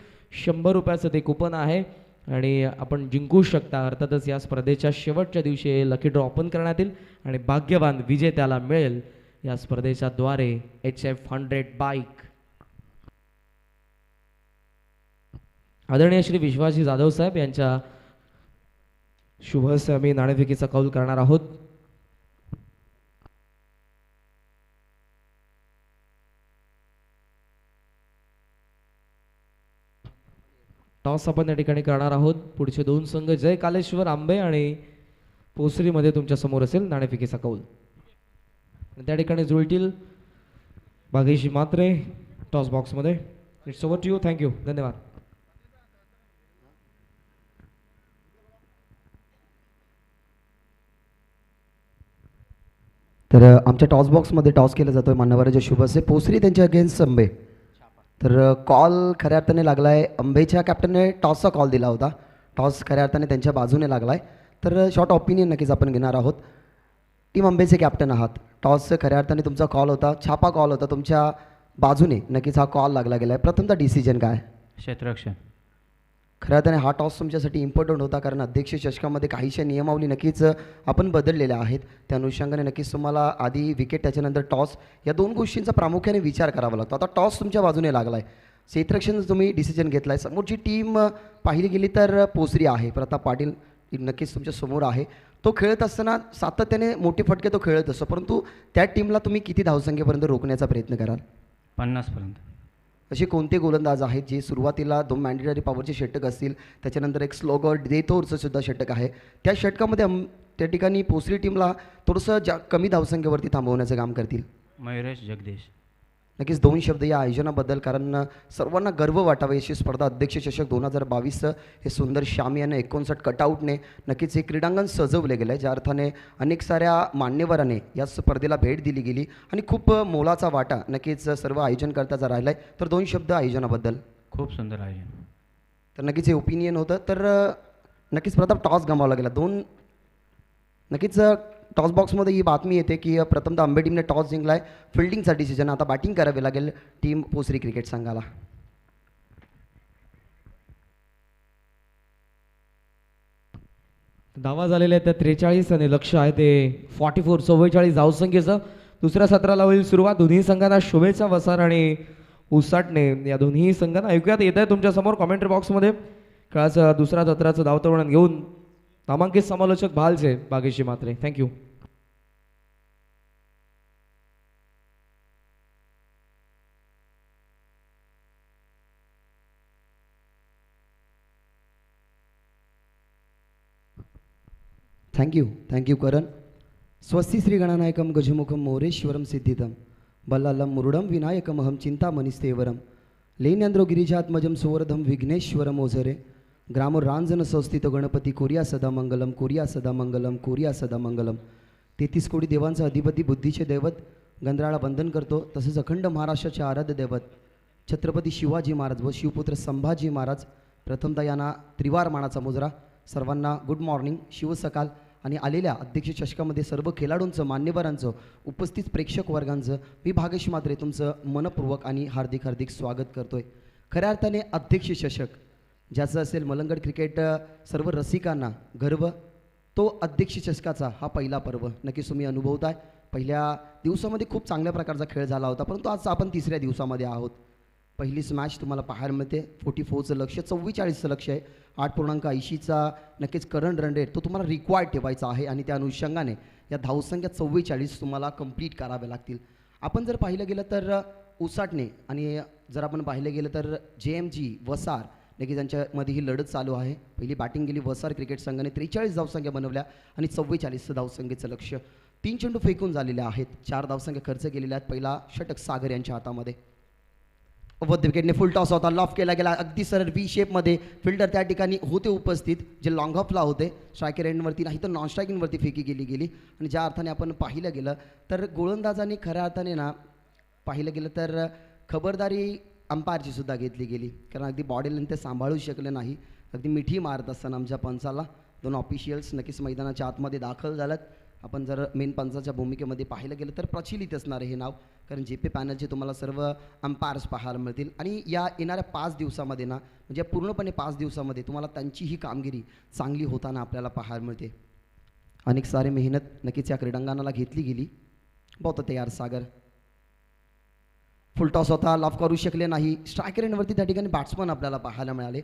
100 रुपयाचं ते कुपन आहे आणि आपण जिंकू शकता. अर्थातच या स्पर्धेच्या शेवटच्या दिवशी लकी ड्रॉ ओपन करण्यात येईल आणि भाग्यवान विजेत्याला मिळेल या स्पर्धेच्या द्वारे HF100 बाईक. आदरणीय श्री विश्वासजी जाधव साहेब यांच्या शुभ हस्ते आम्ही नाणेफेकीचा कौल करणार आहोत. टॉस आपण या ठिकाणी करणार आहोत. पुढचे 2 संघ जय कालेश्वर आंबे आणि पोसरीमध्ये तुमच्या समोर असेल नाणेफेकीचा कौल. त्या ठिकाणी जुळतील भागेशी मात्रे टॉस बॉक्समध्ये. It's over to you. Thank you. धन्यवाद. तर आमच्या टॉस बॉक्समध्ये टॉस केला जातोय मान्यवराचे शुभ असे पोसरी त्यांच्या अगेन्स्ट अंबे. तर कॉल खऱ्या अर्थाने लागला आहे. अंबेच्या कॅप्टनने टॉसचा कॉल दिला होता. टॉस खऱ्या अर्थाने त्यांच्या बाजूने लागला आहे. तर शॉर्ट ऑपिनियन नक्कीच आपण घेणार आहोत. टीम अंबेचे कॅप्टन आहात. टॉसचं खऱ्या अर्थाने तुमचा कॉल होता, छापा कॉल होता, तुमच्या बाजूने नक्कीच हा कॉल लागला गेला आहे. प्रथमतः डिसिजन काय? क्षेत्ररक्षण. खऱ्या अर्थाने हा टॉस तुमच्यासाठी इम्पॉर्टंट होता, कारण अध्यक्ष चषकामध्ये काहीशा नियमावली नक्कीच आपण बदललेल्या आहेत. त्या अनुषंगाने नक्कीच तुम्हाला आधी विकेट त्याच्यानंतर टॉस या दोन गोष्टींचा प्रामुख्याने विचार करावा लागतो. आता टॉस तुमच्या बाजूने लागला आहे, क्षेत्ररक्षण तुम्ही डिसिजन घेतला आहे. समोरची टीम पाहिली गेली तर पोसरी आहे, प्रताप पाटील नक्कीच तुमच्या समोर आहे. तो खेळत असताना सातत्याने मोठे फटके तो खेळत असतो, परंतु त्या टीमला तुम्ही किती धावसंख्येपर्यंत रोखण्याचा प्रयत्न कराल? 50 पर्यंत. असे कोणते गोलंदाज आहेत जे सुरुवातीला 2 मॅन्डेटरी पॉवरचे षटक असतील, त्याच्यानंतर एक स्लोगर डेथोरचं सुद्धा षटक आहे, त्या षटकामध्ये त्या ठिकाणी पोसरी टीमला थोडंसं कमी धावसंख्येवरती थांबवण्याचं काम करतील? मयुरेश जगदीश. नक्कीच 2 शब्द या आयोजनाबद्दल, कारण सर्वांना गर्व वाटावा अशी स्पर्धा अध्यक्ष चषक 2022 हे सुंदर शामियाने 59 कटआउटने नक्कीच हे क्रीडांगण सजवले गेलं आहे, ज्या अर्थाने अनेक साऱ्या मान्यवरांनी या स्पर्धेला भेट दिली गेली आणि खूप मोलाचा वाटा नक्कीच सर्व आयोजनकर्त्याचा राहिला आहे. तर 2 शब्द आयोजनाबद्दल. खूप सुंदर आयोजन. तर नक्कीच हे ओपिनियन होतं. तर नक्कीच प्रथम टॉस गमावला गेला. नक्कीच टॉस बॉक्समध्ये ही बातमी येते की प्रथमतः आंबे टीमने टॉस जिंकला आहे. फिल्डिंगचा डिसिजन आता बॅटिंग करावे लागेल टीम पोसरी क्रिकेट संघाला. धावा झालेल्या आहेत त्या 43 आणि लक्ष आहे ते 44 धावसंख्येचं. दुसऱ्या सत्राला होईल सुरुवात. दोन्ही संघांना शुभेच्छा. वसार आणि उसाटणे या दोन्ही संघांना ऐकूयात येत आहे तुमच्यासमोर कॉमेंट्री बॉक्समध्ये. खेळाचं दुसऱ्या सत्राचं धावतवण घेऊन नामांकित समालोचक भालचे बागेशी मात्रे. थँक्यू. थँक्यू करण. स्वस्ति श्री गणनायकम गजमुखम मोरेश्वरम सिद्धितम बल्लालम मुरुडम विनायकमहम चिंतामणिस्तेवरम लेन्यंद्रो गिरिजात्मजम सुवर्धम विघ्नेश्वरम ओझरे ग्रामरांजन संस्थित गणपती कोरिया सदा मंगलम कोरिया सदा मंगलम कोरिया सदा मंगलम. 33 कोटी देवांचा अधिपती बुद्धीचे दैवत गंधराळा वंदन करतो. तसेच अखंड महाराष्ट्राचे आराध्य दैवत छत्रपती शिवाजी महाराज व शिवपुत्र संभाजी महाराज प्रथमतः यांना त्रिवार मानाचा मुजरा. सर्वांना गुड मॉर्निंग, शिव सकाळ. आणि आलेल्या अध्यक्ष चषकामध्ये सर्व खेळाडूंचं, मान्यवरांचं, उपस्थित प्रेक्षक वर्गांचं मी भागेश मात्रे तुमचं मनपूर्वक आणि हार्दिक हार्दिक स्वागत करतोय. खऱ्या अर्थाने अध्यक्ष चषक ज्याचं असेल मलंगड क्रिकेट सर्व रसिकांना गर्व, तो अध्यक्ष चषकाचा हा पहिला पर्व नक्कीच तुम्ही अनुभवताय. पहिल्या दिवसामध्ये खूप चांगल्या प्रकारचा खेळ झाला होता, परंतु आज आपण तिसऱ्या दिवसामध्ये आहोत. पहिलीच मॅच तुम्हाला पाहायला मिळते. 44चं लक्ष, 44चं लक्ष आहे. 8.80चा नक्कीच करंट रन रेट तो तुम्हाला रिक्वायर्ड ठेवायचा आहे आणि त्या अनुषंगाने या धावसंख्या 44 तुम्हाला कंप्लीट कराव्या लागतील. आपण जर पाहिलं गेलं तर उसाटणे आणि जर आपण पाहिलं गेलं तर JMG वसार नक्की त्यांच्यामध्ये ही लढत चालू आहे. पहिली बॅटिंग गेली वसार क्रिकेट संघाने 43 धावसंख्या बनवल्या आणि 44 धावसंख्येचं लक्ष. 3 चेंडू फेकून झालेले आहेत, 4 धावसंख्या खर्च केलेल्या आहेत. पहिला षटक सागर यांच्या हातामध्ये. अवध विकेटने फुल टॉस होता, लॉफ केला गेला अगदी सरळ V शेपमध्ये. फिल्डर त्या ठिकाणी होते उपस्थित जे लॉंग ऑफला होते. स्ट्रायकर एंडवरती नाही तर नॉन स्ट्रायकिंगवरती फेकी गेली आणि ज्या अर्थाने आपण पाहिलं गेलं तर गोलंदाजांनी खऱ्या अर्थाने ना पाहिलं गेलं तर खबरदारी अंपायरची सुद्धा घेतली गेली, कारण अगदी बॉडी लेंथ ते सांभाळू शकले नाही. अगदी मिठी मारत असताना आमच्या पंचाला 2 ऑफिशियल्स नक्कीच मैदानाच्या आतमध्ये दाखल झाल्यात. आपण जर मेन पंचाच्या भूमिकेमध्ये पाहिलं गेलं तर प्रचलित असणार हे नाव, कारण JP पॅनलचे तुम्हाला सर्व अंपायर्स पाहायला मिळतील आणि या येणाऱ्या 5 दिवसामध्ये ना म्हणजे पूर्णपणे 5 दिवसामध्ये तुम्हाला त्यांची ही कामगिरी चांगली होताना आपल्याला पाहायला मिळते. अनेक सारे मेहनत नक्कीच या क्रीडांगणाला घेतली गेली. बहुत तयार सागर. फुल टॉस होता, लॉफ करू शकले नाही. स्ट्रायकर एंडवरती त्या ठिकाणी बॅट्समन आपल्याला पाहायला मिळाले,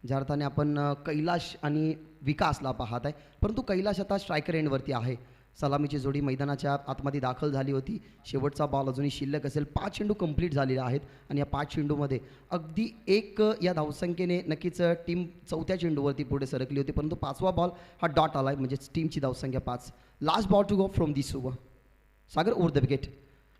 ज्या अर्थाने आपण कैलाश आणि विकासला पाहत आहे, परंतु कैलाश आता स्ट्रायकर एंडवरती आहे. सलामीची जोडी मैदानाच्या आतमध्ये दाखल झाली होती. शेवटचा बॉल अजूनही शिल्लक असेल. 5 चेंडू कंप्लीट झालेले आहेत आणि या 5 चेंडूमध्ये अगदी एक या धावसंख्येने नक्कीच टीम 4थ्या चेंडूवरती पुढे सरकली होती, परंतु 5वा बॉल हा डॉट आला आहे, म्हणजे टीमची धावसंख्या 5. Last ball to go from this over. Sagar over the wicket.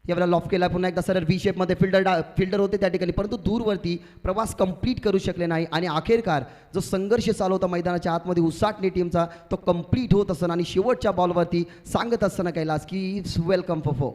यावेळेला लॉफ केला पुन्हा एकदा सरळ V शेपमध्ये. फिल्डर होते त्या ठिकाणी, परंतु दूरवरती प्रवास कंप्लीट करू शकले नाही आणि अखेरकार जो संघर्ष चालू होता मैदानाच्या आतमध्ये उसाटणे टीमचा तो कंप्लीट होत असताना आणि शेवटच्या बॉलवरती सांगत असताना कैलास की इट्स वेलकम फॉर 4.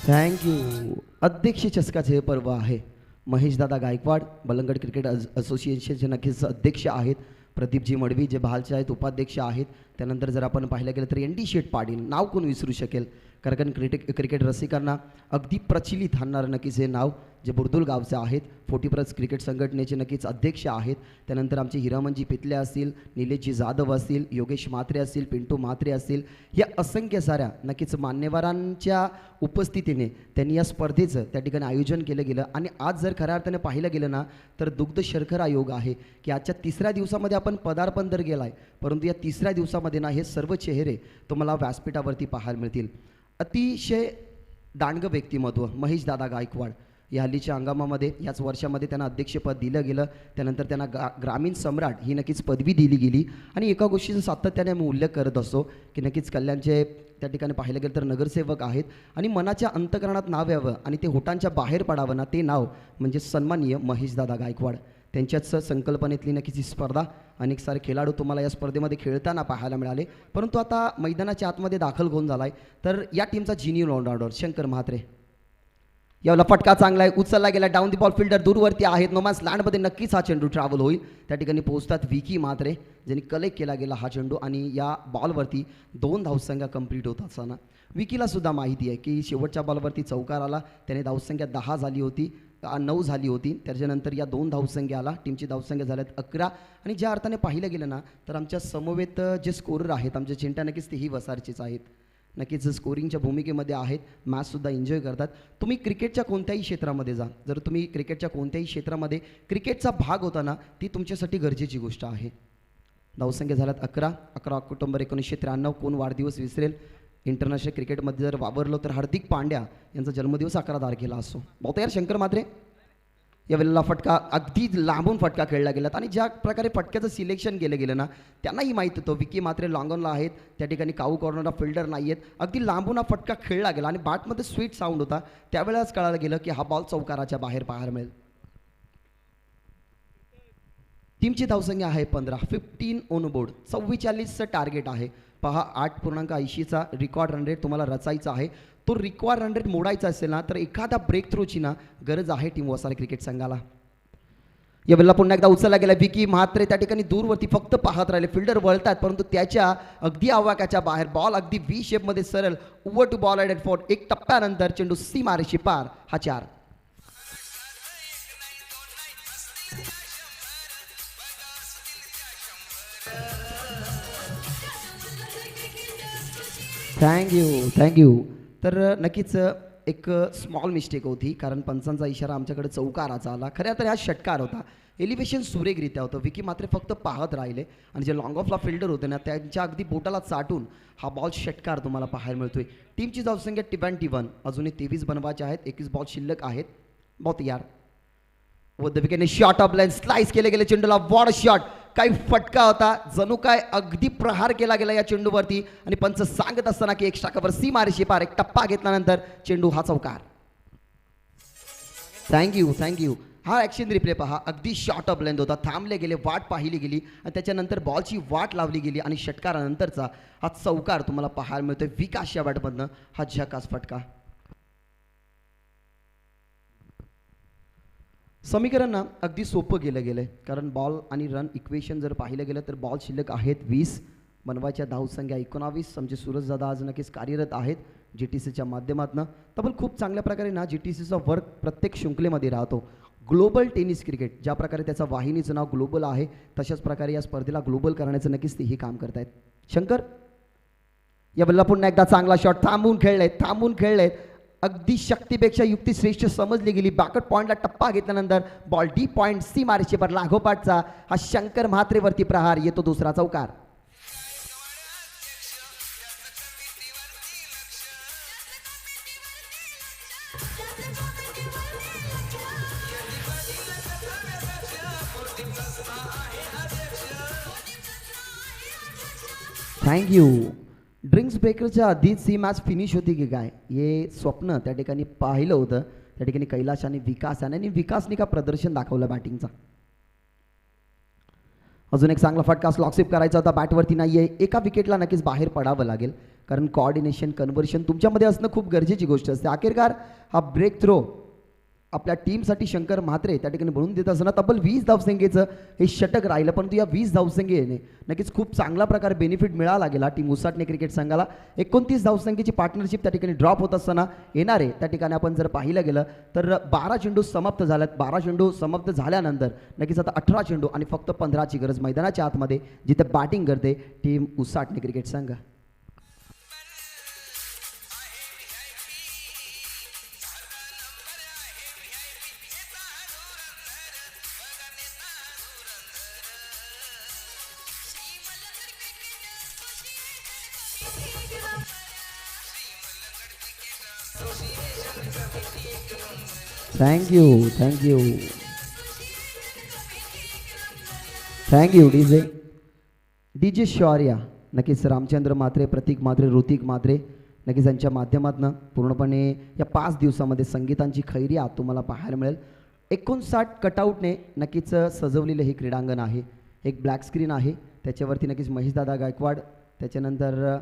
थँक्यू. अध्यक्ष चषकाचे हे पर्व आहे. महेशदादा गायकवाड बलंगड क्रिकेट असोसिएशनचे नक्कीच अध्यक्ष आहेत. प्रदीपजी मडवी जे भालचे आहेत उपाध्यक्ष आहेत. त्यानंतर जर आपण पाहिलं गेलं तर एन डी शेठ पाटील, नाव कोण विसरू शकेल, कारण क्रिकेट रसिकांना अगदी प्रचलित आणणारं नक्कीच हे नाव, जे बुरदुल गावचे आहेत. 40+ क्रिकेट संघटनेचे नक्कीच अध्यक्ष आहेत. त्यानंतर आमचे हिरामनजी पितले असतील, निलेशजी जाधव असतील, योगेश म्हात्रे असतील, पिंटू म्हात्रे असतील, या असंख्य साऱ्या नक्कीच मान्यवरांच्या उपस्थितीने त्यांनी या स्पर्धेचं त्या ठिकाणी आयोजन केलं गेलं. आणि आज जर खऱ्या अर्थाने पाहिलं गेलं ना तर दुग्ध शर्करा योग आहे की आजच्या 3ऱ्या दिवसामध्ये आपण पदार्पण तर गेला आहे, परंतु या 3ऱ्या दिवसामध्ये ना हे सर्व चेहरे तुम्हाला व्यासपीठावरती पाहायला मिळतील. अतिशय दांडगं व्यक्तिमत्व महेशदादा गायकवाड. या हल्लीच्या हंगामामध्ये याच वर्षामध्ये त्यांना अध्यक्षपद दिलं गेलं. त्यानंतर त्यांना ग्रामीण सम्राट ही नक्कीच पदवी दिली गेली. आणि एका गोष्टीचा सातत्याने आम्ही उल्लेख करत असतो की नक्कीच कल्याणचे त्या ठिकाणी पाहिलं गेलं तर नगरसेवक आहेत. आणि मनाच्या अंतकरणात नाव यावं आणि ते होटांच्या बाहेर पडावं ना, ते नाव म्हणजे सन्माननीय महेशदादा गायकवाड. त्यांच्याच संकल्पनेतली नक्कीच ही स्पर्धा, अनेक सारे खेळाडू तुम्हाला या स्पर्धेमध्ये खेळताना पाहायला मिळाले. परंतु आता मैदानाच्या आतमध्ये दाखल होऊन झाला आहे. तर या टीमचा जिनियर ऑलराऊंडर शंकर म्हात्रे, यावेळेला फटका चांगला आहे, उचलला गेला, डाऊन दी बॉल, फिल्डर दूरवरती आहेत. नोमॅन्स लँडमध्ये नक्कीच हा चेंडू ट्रॅव्हल होईल. त्या ठिकाणी पोहोचतात विकी म्हात्रे, ज्यांनी कलेक्ट केला गेला हा चेंडू. आणि या बॉलवरती 2 धावसंख्या कंप्लीट होत असताना विकीला सुद्धा माहिती आहे की शेवटच्या बॉलवरती चौकार आला, त्याने धावसंख्या 10 झाली होती, 9 झाली होती. त्याच्यानंतर या 2 धावसंख्या आला, टीमची धावसंख्या झाल्यात 11. आणि ज्या अर्थाने पाहिलं गेलं ना तर आमच्या समवेत जे स्कोरर आहेत आमचे चिंटा, नक्कीच तेही वसारचेच आहेत. नक्कीच स्कोरिंगच्या भूमिकेमध्ये आहेत, मॅचसुद्धा एन्जॉय करतात. तुम्ही क्रिकेटच्या कोणत्याही क्षेत्रामध्ये जा, जर तुम्ही क्रिकेटच्या कोणत्याही क्षेत्रामध्ये क्रिकेटचा भाग होता ना, ती तुमच्यासाठी गरजेची गोष्ट आहे. धावसंख्या झाल्यात 11. 11 ऑक्टोबर 1993. कोण वाढदिवस विसरेल. इंटरनॅशनल क्रिकेटमध्ये जर वावरलो तर हार्दिक पांड्या यांचा जन्मदिवस 11 तारखेला असतो. बहुत यार शंकर म्हात्रे, यावेळेला फटका अगदी लांबून फटका खेळला गेलात. आणि ज्या प्रकारे फटक्याचं सिलेक्शन केलं गेलं ना त्यांनाही माहीत होतं विकी म्हात्रे लॉंगॉनला आहेत, त्या ठिकाणी काऊ कॉर्नरला फिल्डर नाही आहेत. अगदी लांबून हा फटका खेळला गेला आणि बॅटमध्ये स्वीट साऊंड होता. त्यावेळेलाच कळालं गेलं की हा बॉल चौकाराच्या बाहेर पाहायला मिळेल. टीमची धावसंख्या आहे 15. 15 ऑन बोर्ड. 44चं टार्गेट आहे. पहा 8.80चा रिकॉर्ड रन रेट तुम्हाला रचायचा आहे. तो रिकॉर्ड रन रेट मोडायचा असेल ना तर एखादा ब्रेक थ्रूची ना गरज आहे टीम वसारे क्रिकेट संघाला. यावेळेला पुन्हा एकदा उचलला गेला विकी म्हात्रे, त्या ठिकाणी दूरवरती फक्त पाहत राहिले. फिल्डर वळतात परंतु त्याच्या अगदी आवाक्याच्या बाहेर बॉल अगदी व्ही शेपमध्ये सरळ over to ball added four. एक टप्प्यानंतर चेंडू सीमारेषे पार. हा 4. थँक्यू. तर नक्कीच एक स्मॉल मिस्टेक होती, कारण पंचांचा इशारा आमच्याकडे चौकाराचा आला. खऱ्या तर हा षटकार होता. एलिव्हेशन सुरेखरित्या होतं. विकी मात्र फक्त पाहत राहिले आणि जे लॉंग ऑफला फिल्डर होते ना त्यांच्या अगदी बोटाला चाटून हा बॉल षटकार तुम्हाला पाहायला मिळतोय. टीमची धावसंख्या 21. अजूनही 23 बनवायचे आहेत. 21 बॉल शिल्लक आहेत. बहुत यार द विकेटने शॉट ऑफ लाईन स्लाइस केले गेले चेंडूला. वॉड शॉट, काही फटका होता, जणू काय अगदी प्रहार केला गेला या चेंडूवरती. आणि पंच सांगत असताना की एक्स्ट्रा कव्हर सीमारेषे पार. एक टप्पा घेतल्यानंतर चेंडू हा चौकार. थँक्यू. हा ॲक्शन रिप्ले पहा. अगदी शॉर्ट ऑफ लेंथ होता, थांबले गेले, वाट पाहिली गेली आणि त्याच्यानंतर बॉलची वाट लावली गेली आणि षटकारानंतरचा हा चौकार तुम्हाला पाहायला मिळतोय विकासच्या बॅटमधनं. हा झकास फटका. समीकरण ना अगदी सोपं केलं गेलं आहे, कारण बॉल आणि रन इक्वेशन जर पाहिलं गेलं तर बॉल शिल्लक आहेत 20, बनवायच्या धावसंख्या 19. आमचे सूरजदादा आज नक्कीच कार्यरत आहेत जी टी सीच्या माध्यमातून. तब्बल खूप चांगल्या प्रकारे ना जी टी सीचा वर्क प्रत्येक शृंखलेमध्ये राहतो. ग्लोबल टेनिस क्रिकेट ज्या प्रकारे त्याचा वाहिनीचं नाव ग्लोबल आहे, तशाच प्रकारे या स्पर्धेला ग्लोबल करण्याचं नक्कीच तेही काम करतायत. शंकर, या बल्ला पुन्हा एकदा चांगला शॉट. थांबून खेळलेत. अगदी शक्तीपेक्षा युक्ती श्रेष्ठ समजली गेली. बॅकअप पॉईंटला टप्पा घेतल्यानंतर बॉल डी पॉईंट सी मारेचे पर लागोपाठचा हा शंकर म्हात्रेवरती प्रहार. येतो दुसरा चौकार. थँक्यू. ड्रिंक्स ब्रेकरच्या आधीच ही मॅच फिनिश होती की काय हे स्वप्न त्या ठिकाणी पाहिलं होतं. त्या ठिकाणी कैलाश आणि विकासने का प्रदर्शन दाखवलं बॅटिंगचा. अजून एक चांगला फटका स्लॉक स्वीप करायचा होता, बॅटवरती नाही आहे. एका विकेटला नक्कीच बाहेर पडावं लागेल, कारण कॉर्डिनेशन कन्व्हर्शन तुमच्यामध्ये असणं खूप गरजेची गोष्ट असते. अखेरकार हा ब्रेक थ्रो आपल्या टीमसाठी शंकर म्हात्रे त्या ठिकाणी बनवून देत असताना तब्बल 20 धावसंख्येचं हे षटक राहिलं, परंतु या 20 धावसंख्येने नक्कीच खूप चांगला प्रकारे बेनिफिट मिळाला गेला टीम उसाटणे क्रिकेट संघाला. 29 धावसंख्येची पार्टनरशिप त्या ठिकाणी ड्रॉप होत असताना येणारे त्या ठिकाणी आपण जर पाहिलं गेलं तर 12 चेंडू समाप्त झाल्यात. 12 चेंडू समाप्त झाल्यानंतर नक्कीच आता 18 चेंडू आणि फक्त 15ची गरज मैदानाच्या आतमध्ये जिथे बॅटिंग करते टीम उसाटणे क्रिकेट संघ. थँक्यू डीजे शौर्या, नक्कीच रामचंद्र म्हात्रे, प्रतीक म्हात्रे, ऋतिक म्हात्रे, नक्कीच यांच्या माध्यमातून पूर्णपणे या 5 दिवसामध्ये संगीतांची खैरी आत तुम्हाला पाहायला मिळेल. 59 कटआउटने नक्कीच सजवलेलं हे क्रीडांगण आहे. एक ब्लॅक स्क्रीन आहे, त्याच्यावरती नक्कीच महेशदादा गायकवाड, त्याच्यानंतर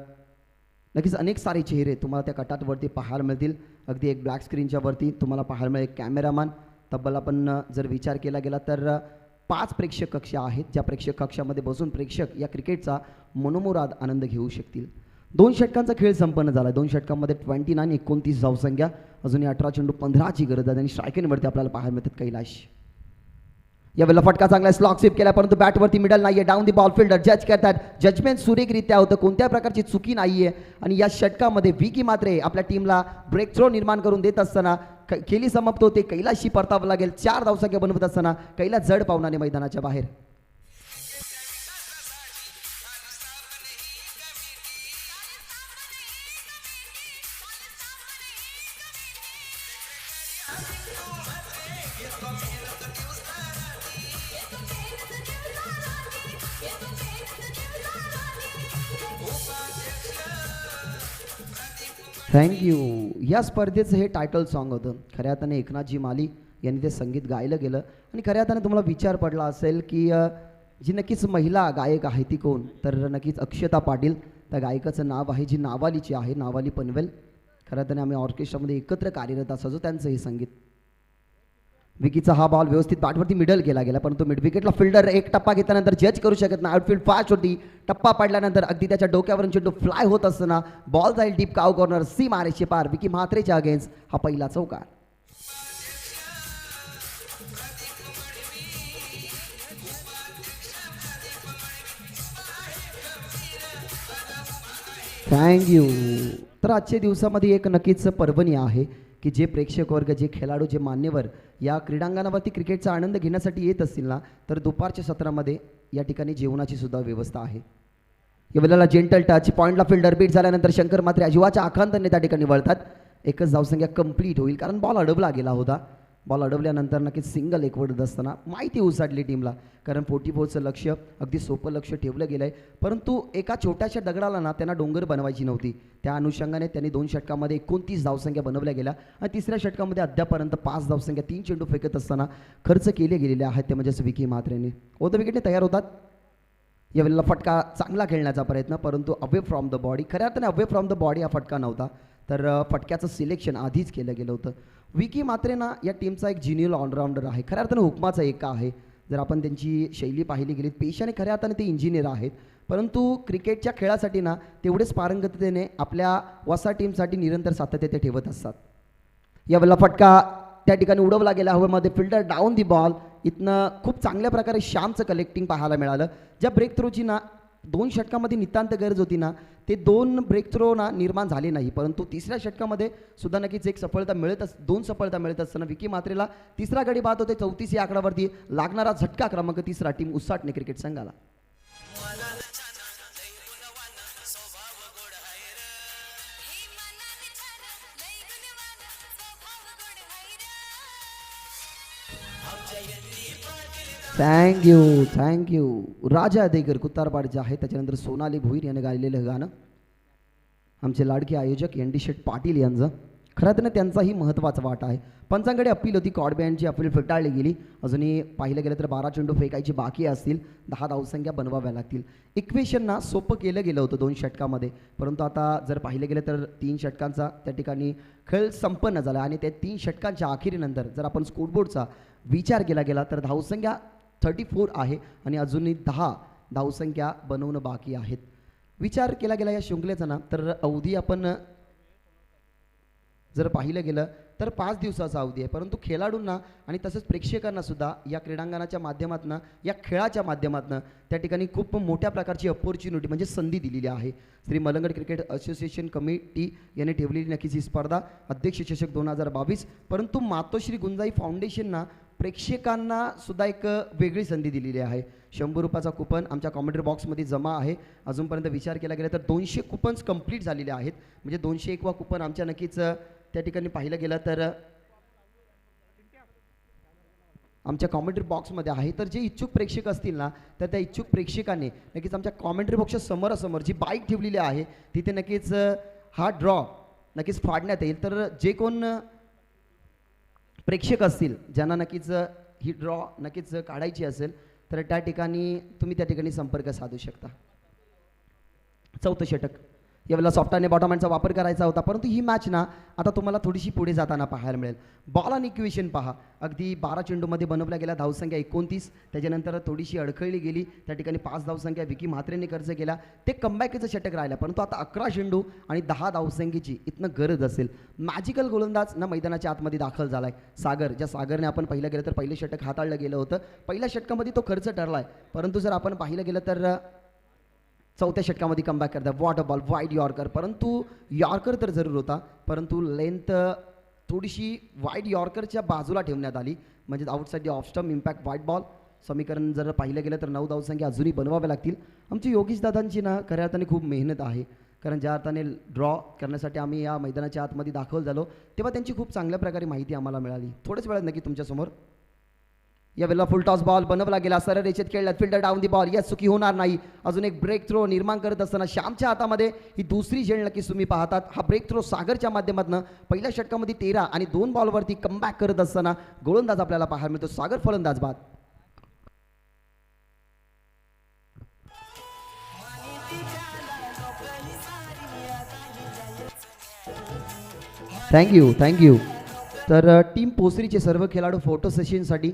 नक्कीच अनेक सारे चेहरे तुम्हाला त्या कटातवरती पाहायला मिळतील. अगदी एक ब्लॅक स्क्रीनच्या वरती तुम्हाला पाहायला मिळेल एक कॅमेरामॅन. तब्बल आपण जर विचार केला गेला तर 5 प्रेक्षक कक्ष आहेत, ज्या प्रेक्षक कक्षामध्ये बसून प्रेक्षक या क्रिकेटचा मनोमुराद आनंद घेऊ शकतील. 2 षटकांचा खेळ संपन्न झाला. 2 षटकांमध्ये 29 धावसंख्या, अजूनही 18 चेंडू 15ची गरज आहे आणि स्ट्रायकिंगवरती आपल्याला पाहायला मिळतात कैलाश. यावेळेला फटका चांगला स्लॉक स्वीप केला, परंतु बॅटवरती मिडल नाहीये. डाऊन दी बॉल फिल्डर जज करतात. जजमेंट सुरेखरित्या होतं, कोणत्या प्रकारची चुकी नाहीये. आणि या षटकामध्ये विकी मात्रे आपल्या टीमला ब्रेक थ्रो निर्माण करून देत असताना खेळी समाप्त होते. कैलाशी परतावं लागेल. 4 धावसंख्या बनवत असताना कैलास जड पावनाने मैदानाच्या बाहेर. थँक्यू. या स्पर्धेचं हे टायटल सॉन्ग होतं. खऱ्या अर्थाने एकनाथजी माली यांनी ते संगीत गायलं गेलं आणि खऱ्या अर्थाने तुम्हाला विचार पडला असेल की जी नक्कीच महिला गायक आहे ती कोण, तर नक्कीच अक्षता पाटील. त्या गायकाचं नाव आहे जी नावालीची आहे, नावाली पनवेल. खऱ्या अर्थाने आम्ही ऑर्केस्ट्रामध्ये एकत्र कार्यरत असायचो. त्यांचं हे संगीत. विकीचा हा बॉल व्यवस्थित बॅटवरती मिडल केला गेला, परंतु मिड विकेटला फिल्डर एक टप्पा घेतल्यानंतर जज करू शकत नाही. आउटफील्ड फास्ट होती. टप्पा पडल्यानंतर अगदी त्याच्या डोक्यावरून चेंडू फ्लाय होत असताना बॉल जाईल डीप काव कॉर्नर, सी मारेचे पार. विकी म्हात्रेच्या अगेन्स्ट हा पहिला चौकार. थँक्यू. तर आजच्या दिवसामध्ये एक नक्कीच पर्वणी आहे की जे प्रेक्षक वर्ग, जे खेळाडू, जे मान्यवर या क्रीडांगणावरती क्रिकेटचा आनंद घेण्यासाठी येत असतील ना, तर दुपारच्या सत्रामध्ये या ठिकाणी जेवणाची सुद्धा व्यवस्था आहे. या वेळेला जेंटल टच, पॉईंटला फिल्डर बीट झाल्यानंतर शंकर मात्रे अजिवाच्या आकांताने त्या ठिकाणी वळतात. एकच धावसंख्या कंप्लीट होईल कारण बॉल अडवला गेला होता. बॉल अडवल्यानंतर नक्कीच सिंगल एकवटत असताना माहिती उसाडली टीमला, कारण 44चं लक्ष अगदी सोपं लक्ष ठेवलं गेलं आहे. परंतु एका छोट्याशा दगडाला ना त्यांना डोंगर बनवायची नव्हती. त्या अनुषंगाने त्यांनी 2 षटकामध्ये 29 धावसंख्या बनवल्या गेल्या आणि 3ऱ्या षटकामध्ये अद्यापर्यंत 5 धावसंख्या 3 चेंडू फेकत असताना खर्च केले गेलेले आहेत ते म्हणजेच विकी म्हात्रेने. ओव्हर द विकेटने तयार होतात. यावेळेला फटका चांगला खेळण्याचा प्रयत्न, परंतु अवे फ्रॉम द बॉडी. खऱ्या अर्थाने अवे फ्रॉम द बॉडी हा फटका नव्हता, तर फटक्याचं सिलेक्शन आधीच केलं गेलं होतं. विकी मात्रे ना या टीमचा एक जिनियल ऑलराऊंडर आहे. खऱ्या अर्थाने हुकमाचा एका आहे. जर आपण त्यांची शैली पाहिली गेली, पेशाने खऱ्या अर्थाने ते इंजिनियर आहेत, परंतु क्रिकेटच्या खेळासाठी ना तेवढेच पारंगततेने आपल्या वसा टीमसाठी निरंतर सातत्य ते ठेवत असतात. यावेळेला फटका त्या ठिकाणी उडवला गेला हवेमध्ये. Fielder down the ball. इथनं खूप चांगल्या प्रकारे श्यामचं कलेक्टिंग पाहायला मिळालं. ज्या ब्रेक थ्रोची ना 2 षटकामध्ये नितांत गरज होती ना, ते 2 ब्रेक थ्रो ना निर्माण झाले नाही, परंतु 3ऱ्या षटकामध्ये सुद्धा नक्कीच एक सफलता मिळत 2 सफलता मिळत असताना विकी मात्रेला 3रा गडी बाद होते. 34 या आकड्यावरती लागणारा झटका क्रमांक 3 टीम उसाटणे क्रिकेट संघाला. थँक्यू. राजा देगर कुत्तारपाडचे आहे. त्याच्यानंतर सोनाली भोईर याने गायलेलं गाणं आमचे लाडके आयोजक एन डी शेठ पाटील यांचं. खरं तर त्यांचाही महत्त्वाचा वाटा आहे. पंचांकडे अपील होती, कॉडबँडची अपील फेटाळली गेली. अजूनही पाहिलं गेलं तर 12 चेंडू फेकायची बाकी असतील, 10 धावसंख्या बनवाव्या लागतील. इक्वेशनना सोपं केलं गेलं होतं 2 षटकामध्ये, परंतु आता जर पाहिलं गेलं तर 3 षटकांचा त्या ठिकाणी खेळ संपन्न झाला आणि त्या 3 षटकांच्या अखेरीनंतर जर आपण स्कोरबोर्डचा विचार केला गेला तर धावसंख्या 34 आहे आणि अजूनही 10 धावसंख्या बनवणं बाकी आहेत. विचार केला गेला या शृंखलेचा ना तर अवधी आपण जर पाहिलं गेलं तर 5 दिवसाचा अवधी आहे, परंतु खेळाडूंना आणि तसंच प्रेक्षकांना सुद्धा या क्रीडांगणाच्या माध्यमातून, या खेळाच्या माध्यमातून त्या ठिकाणी खूप मोठ्या प्रकारची अपॉर्च्युनिटी म्हणजे संधी दिलेली आहे. Shri Malangad cricket association committee यांनी ठेवलेली नक्कीच ही स्पर्धा अध्यक्ष चषक 2022, परंतु मातोश्री गुंजाई फाउंडेशनना प्रेक्षकांना सुद्धा एक वेगळी संधी दिलेली आहे. 100 रुपयाचा कुपन आमच्या कॉमेंट्री बॉक्समध्ये जमा आहे. अजूनपर्यंत विचार केला गेला तर 200 कुपन्स कंप्लीट झालेले आहेत, म्हणजे 201 वा कुपन आमच्या नक्कीच त्या ठिकाणी पाहिलं गेलं तर आमच्या कॉमेंट्री बॉक्समध्ये आहे. तर जे इच्छुक प्रेक्षक असतील ना तर त्या इच्छुक प्रेक्षकांनी नक्कीच आमच्या कॉमेंट्री बॉक्सच्या समोरासमोर जी बाईक ठेवलेली आहे तिथे नक्कीच हा ड्रॉ नक्कीच फाडण्यात येईल. तर जे कोण प्रेक्षक असतील ज्यांना नक्कीच ही ड्रॉ नक्कीच काढायची असेल तर त्या ठिकाणी तुम्ही त्या ठिकाणी संपर्क साधू शकता. 4थं षटक यावेळेला सॉफ्ट आणि बॉटम हँडचा वापर करायचा होता, परंतु ही मॅच ना आता तुम्हाला थोडीशी पुढे जाताना पाहायला मिळेल. बॉल आणि इक्वेशन पहा, अगदी 12 चेंडूमध्ये बनवल्या गेल्या धावसंख्या 29, त्याच्यानंतर थोडीशी अडखळली गेली, त्या ठिकाणी 5 धावसंख्या विकी म्हात्रेने खर्च केला, ते कमबॅकचं षटक राहिलं. परंतु आता 11 चेंडू आणि 10 धावसंख्येची इथनं गरज असेल. मॅजिकल गोलंदाज ना मैदानाच्या आतमध्ये दाखल झाला आहे सागर, ज्या सागरने आपण पाहिलं गेलं तर पहिलं षटक हाताळलं गेलं होतं. पहिल्या षटकामध्ये तो खर्च ठरला आहे, परंतु जर आपण पाहिलं गेलं तर 4थ्या षटकामध्ये कमबॅक करतात. वॉटर बॉल वाईड यॉर्कर, परंतु यॉर्कर तर जरूर होता, परंतु लेंथ थोडीशी वाईड यॉर्करच्या बाजूला ठेवण्यात आली, म्हणजे outside the off stump impact wide ball. समीकरण जर पाहिलं गेलं तर 9 धावसंख्या अजूनही बनवाव्या लागतील. आमची योगेश दादांची ना खऱ्या अर्थाने खूप मेहनत आहे, कारण ज्या अर्थाने ड्रॉ करण्यासाठी आम्ही या मैदानाच्या आतमध्ये दाखल झालो तेव्हा त्यांची खूप चांगल्या प्रकारे माहिती आम्हाला मिळाली. थोड्याच वेळात नक्की तुमच्यासमोर यावेळेला फुल टॉस बॉल बनवला गेला, सरळ रेषेत खेळला, fielder down the ball, yes चुकी होणार नाही. अजून एक ब्रेक थ्रो निर्माण करत असताना श्यामच्या हातामध्ये ही दुसरी झेल नक्कीच तुम्ही पाहतात. हा ब्रेक थ्रो सागरच्या माध्यमातून पहिल्या षटकामध्ये 13 आणि 2 बॉलवरती कमबॅक करत असताना गोलंदाज आपल्याला पाहायला मिळतो. सागर फलंदाज बाद. थँक्यू. तर टीम पोसरीचे सर्व खेळाडू फोटो सेशनसाठी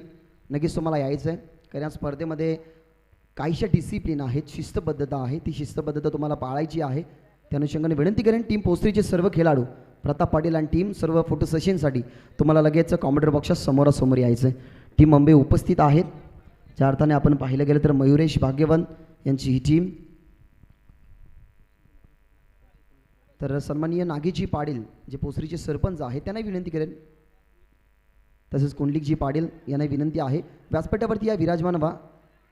नक्कीच तुम्हाला यायचं आहे, कारण या स्पर्धेमध्ये काहीशा डिसिप्लिन आहेत, शिस्तबद्धता आहे, ती शिस्तबद्धता तुम्हाला पाळायची आहे. त्या अनुषंगाने विनंती करेन टीम पोसरीचे सर्व खेळाडू प्रताप पाटील आणि टीम सर्व फोटो सेशनसाठी तुम्हाला लगेच कॉमेंट्री बॉक्सच्या समोरासमोर यायचं आहे. टीम मुंबई उपस्थित आहेत, ज्या अर्थाने आपण पाहिलं गेलं तर मयुरेश भाग्यवन यांची ही टीम. तर सन्माननीय नागीजी पाटील जे पोसरीचे सरपंच आहेत त्यांना विनंती करेन, तसेच कुंडलिकजी पाटील यांना विनंती आहे व्यासपीठावरती या विराजमान व्हा.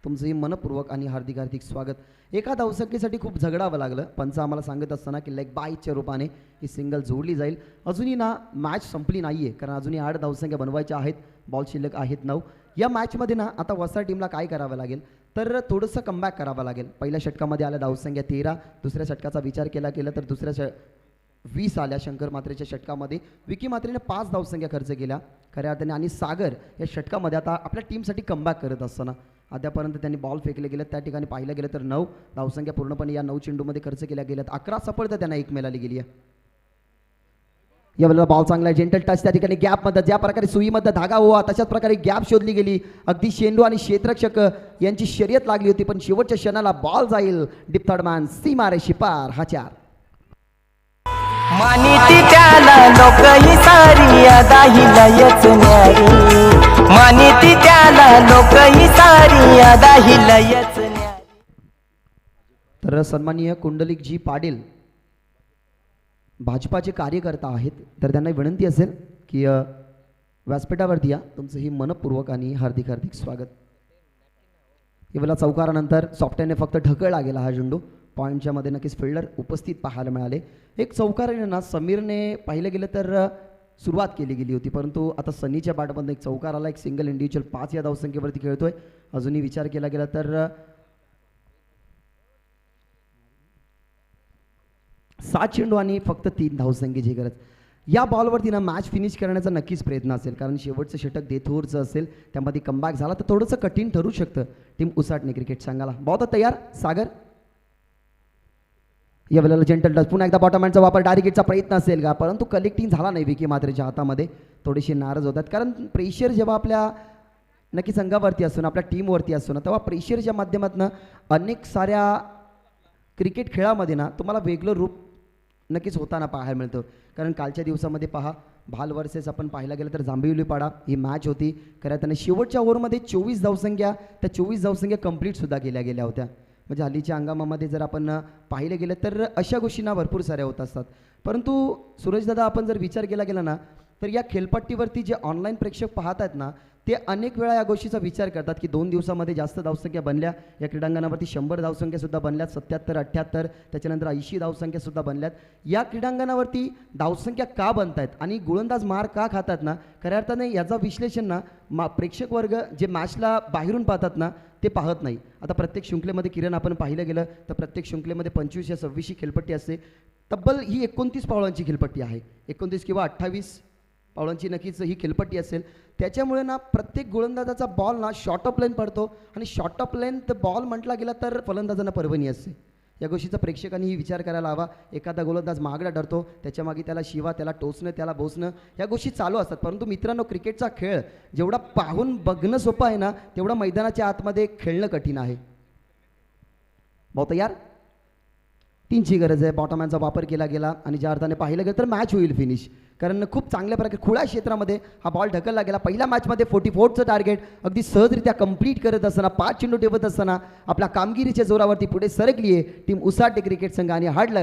तुमचंही मनपूर्वक आणि हार्दिक हार्दिक स्वागत. एका धावसंख्येसाठी खूप झगडावं लागलं, पंच आम्हाला सांगत असताना की लेग बायच्या रूपाने ही सिंगल जोडली जाईल. अजूनही ना मॅच संपली नाही आहे, कारण अजूनही 8 धावसंख्या बनवायच्या आहेत, बॉल शिल्लक आहेत 9. या मॅचमध्ये ना आता वसार टीमला काय करावं लागेल तर थोडंसं कमबॅक करावं लागेल. पहिल्या षटकामध्ये आल्या धावसंख्या 13, दुसऱ्या षटकाचा विचार केला गेला तर दुसऱ्या 20 आल्या. शंकर मात्रेच्या षटकामध्ये विकी मात्रेने 5 धावसंख्या खर्च केल्या खऱ्या अर्थाने, आणि सागर या षटकामध्ये आता आपल्या टीमसाठी कमबॅक करत असताना अद्यापर्यंत त्यांनी बॉल फेकले गेले, त्या ठिकाणी पाहिलं गेलं तर 9 धावसंख्या पूर्णपणे या 9 चेंडूमध्ये खर्च केल्या गेल्यात. 11 सफलता त्यांना 1 मिळाली गेली आहे. यावेळेला बॉल चांगला आहे, जेंटल टच त्या ठिकाणी गॅपमध्ये, ज्या प्रकारे सुईमध्ये धागा हुआ तशाच प्रकारे गॅप शोधली गेली. अगदी शेंडू आणि क्षेत्ररक्षक यांची शर्यत लागली होती, पण शेवटच्या क्षणाला बॉल जाईल डीप थर्ड मॅन सीमारे शिपार हा 4. मानिती त्याला लोक ही सारी अदाही लयच न्यारी, मानिती त्याला लोक ही सारी अदाही लयच न्यारी. तर सन्माननीय कुंडलिकजी पाटील भाजपाचे कार्यकर्ता आहेत, तर त्यांना विनंती असेल की व्यासपीठावरती या. तुमचं ही मनपूर्वक आणि हार्दिक हार्दिक स्वागत. यावेळेला चौकारानंतर सॉफ्टवेअरने फक्त ढकलला गेला हा झेंडू. पॉईंटच्या मध्ये नक्कीच फिल्डर उपस्थित पाहायला मिळाले. एक चौकाराने ना समीरने पाहिलं गेलं तर सुरुवात केली गेली होती, परंतु आता सनीच्या बॅटमधून एक चौकार आला, एक सिंगल इंडिव्हिज्युअल 5 या धावसंख्येवरती खेळतोय. अजूनही विचार केला गेला तर 7 चेंडू आणि फक्त 3 धावसंख्येची गरज. या बॉलवरती ना मॅच फिनिश करण्याचा नक्कीच प्रयत्न असेल, कारण शेवटचं षटक देथोरचं असेल, त्यामध्ये कमबॅक झाला तर थोडंसं कठीण ठरू शकतं टीम उसाटणे क्रिकेट संघाला. बहुत तयार सागर. या वेळेला जेंटल टच, पुन्हा एकदा बॉटमहँडचा वापर, डायरेक्टचा प्रयत्न असेल का, परंतु कलेक्टिंग झाला नाही. विकी मात्रेच्या हातामध्ये थोडेसे नाराज होतात, कारण प्रेशर जेव्हा आपल्या नक्की संघावरती असतो ना, आपल्या टीमवरती असतो ना, तेव्हा प्रेशरच्या माध्यमातून अनेक साऱ्या क्रिकेट खेळामध्ये ना तुम्हाला वेगळं रूप नक्कीच होताना पाहायला मिळतं. कारण कालच्या दिवसामध्ये पहा, भाल वर्सेस आपण पाहायला गेलं तर जांभिवलीपाडा ही मॅच होती. खरं त्याने शेवटच्या ओव्हरमध्ये 24 धावसंख्या, त्या 24 धावसंख्या कंप्लीटसुद्धा केल्या गेल्या होत्या. म्हणजे हल्लीच्या हंगामामध्ये जर आपण पाहिलं गेलं तर अशा गोष्टींना भरपूर साऱ्या होत असतात. परंतु सूरजदादा, आपण जर विचार केला गेला ना, तर या खेळपट्टीवरती जे ऑनलाईन प्रेक्षक पाहत आहेत ना, ते अनेक वेळा या गोष्टीचा विचार करतात की 2 दिवसामध्ये जास्त धावसंख्या बनल्या. या क्रीडांगणावरती 100 धावसंख्यासुद्धा बनल्यात, 77, 78, त्याच्यानंतर 80 धावसंख्यासुद्धा बनल्यात. या क्रीडांगणावरती धावसंख्या का बनत आहेत आणि गोलंदाज मार का खातात ना, खऱ्या अर्थाने याचं विश्लेषण ना प्रेक्षक वर्ग जे मॅचला बाहेरून पाहतात ना, ते पाहत नाही. आता प्रत्येक शृंखलेमध्ये किरण आपण पाहिलं गेलं तर प्रत्येक शृंखलेमध्ये 25 या 26 खेळपट्टी असते. तब्बल ही 29 पावलांची खेळपट्टी आहे. 29 किंवा 28 पावलांची नक्कीच ही खेळपट्टी असेल. त्याच्यामुळे ना प्रत्येक गोलंदाजाचा बॉल ना शॉर्ट ऑफ लाईन पडतो, आणि शॉर्ट ऑफ लाईन बॉल म्हटला गेला तर फलंदाजांना पर्वणी असते. या गोष्टीचा प्रेक्षकांनीही विचार करायला हवा. एखादा गोलंदाज मागला डरतो, त्याच्यामागे त्याला शिवा, त्याला टोचणं, त्याला बोसणं, या गोष्टी चालू असतात. परंतु मित्रांनो, क्रिकेटचा खेळ जेवढा पाहून बघणं सोपं आहे ना, तेवढं मैदानाच्या आतमध्ये खेळणं कठीण आहे. बहुत यार, 3ची गरज आहे. बॉटमहँडचा वापर केला गेला आणि ज्या अर्थाने पाहिलं गेलं तर मॅच होईल फिनिश, कारण खूप चांगल्या प्रकारे खुळ्या क्षेत्रामध्ये हा बॉल ढकलला गेला. पहिल्या मॅचमध्ये 44चं टार्गेट अगदी सहजरित्या कंप्लीट करत असताना, 5 चेंडू ठेवत असताना आपल्या कामगिरीच्या जोरावरती पुढे सरकली आहे टीम उसाटे क्रिकेट संघ आणि हार्ड लक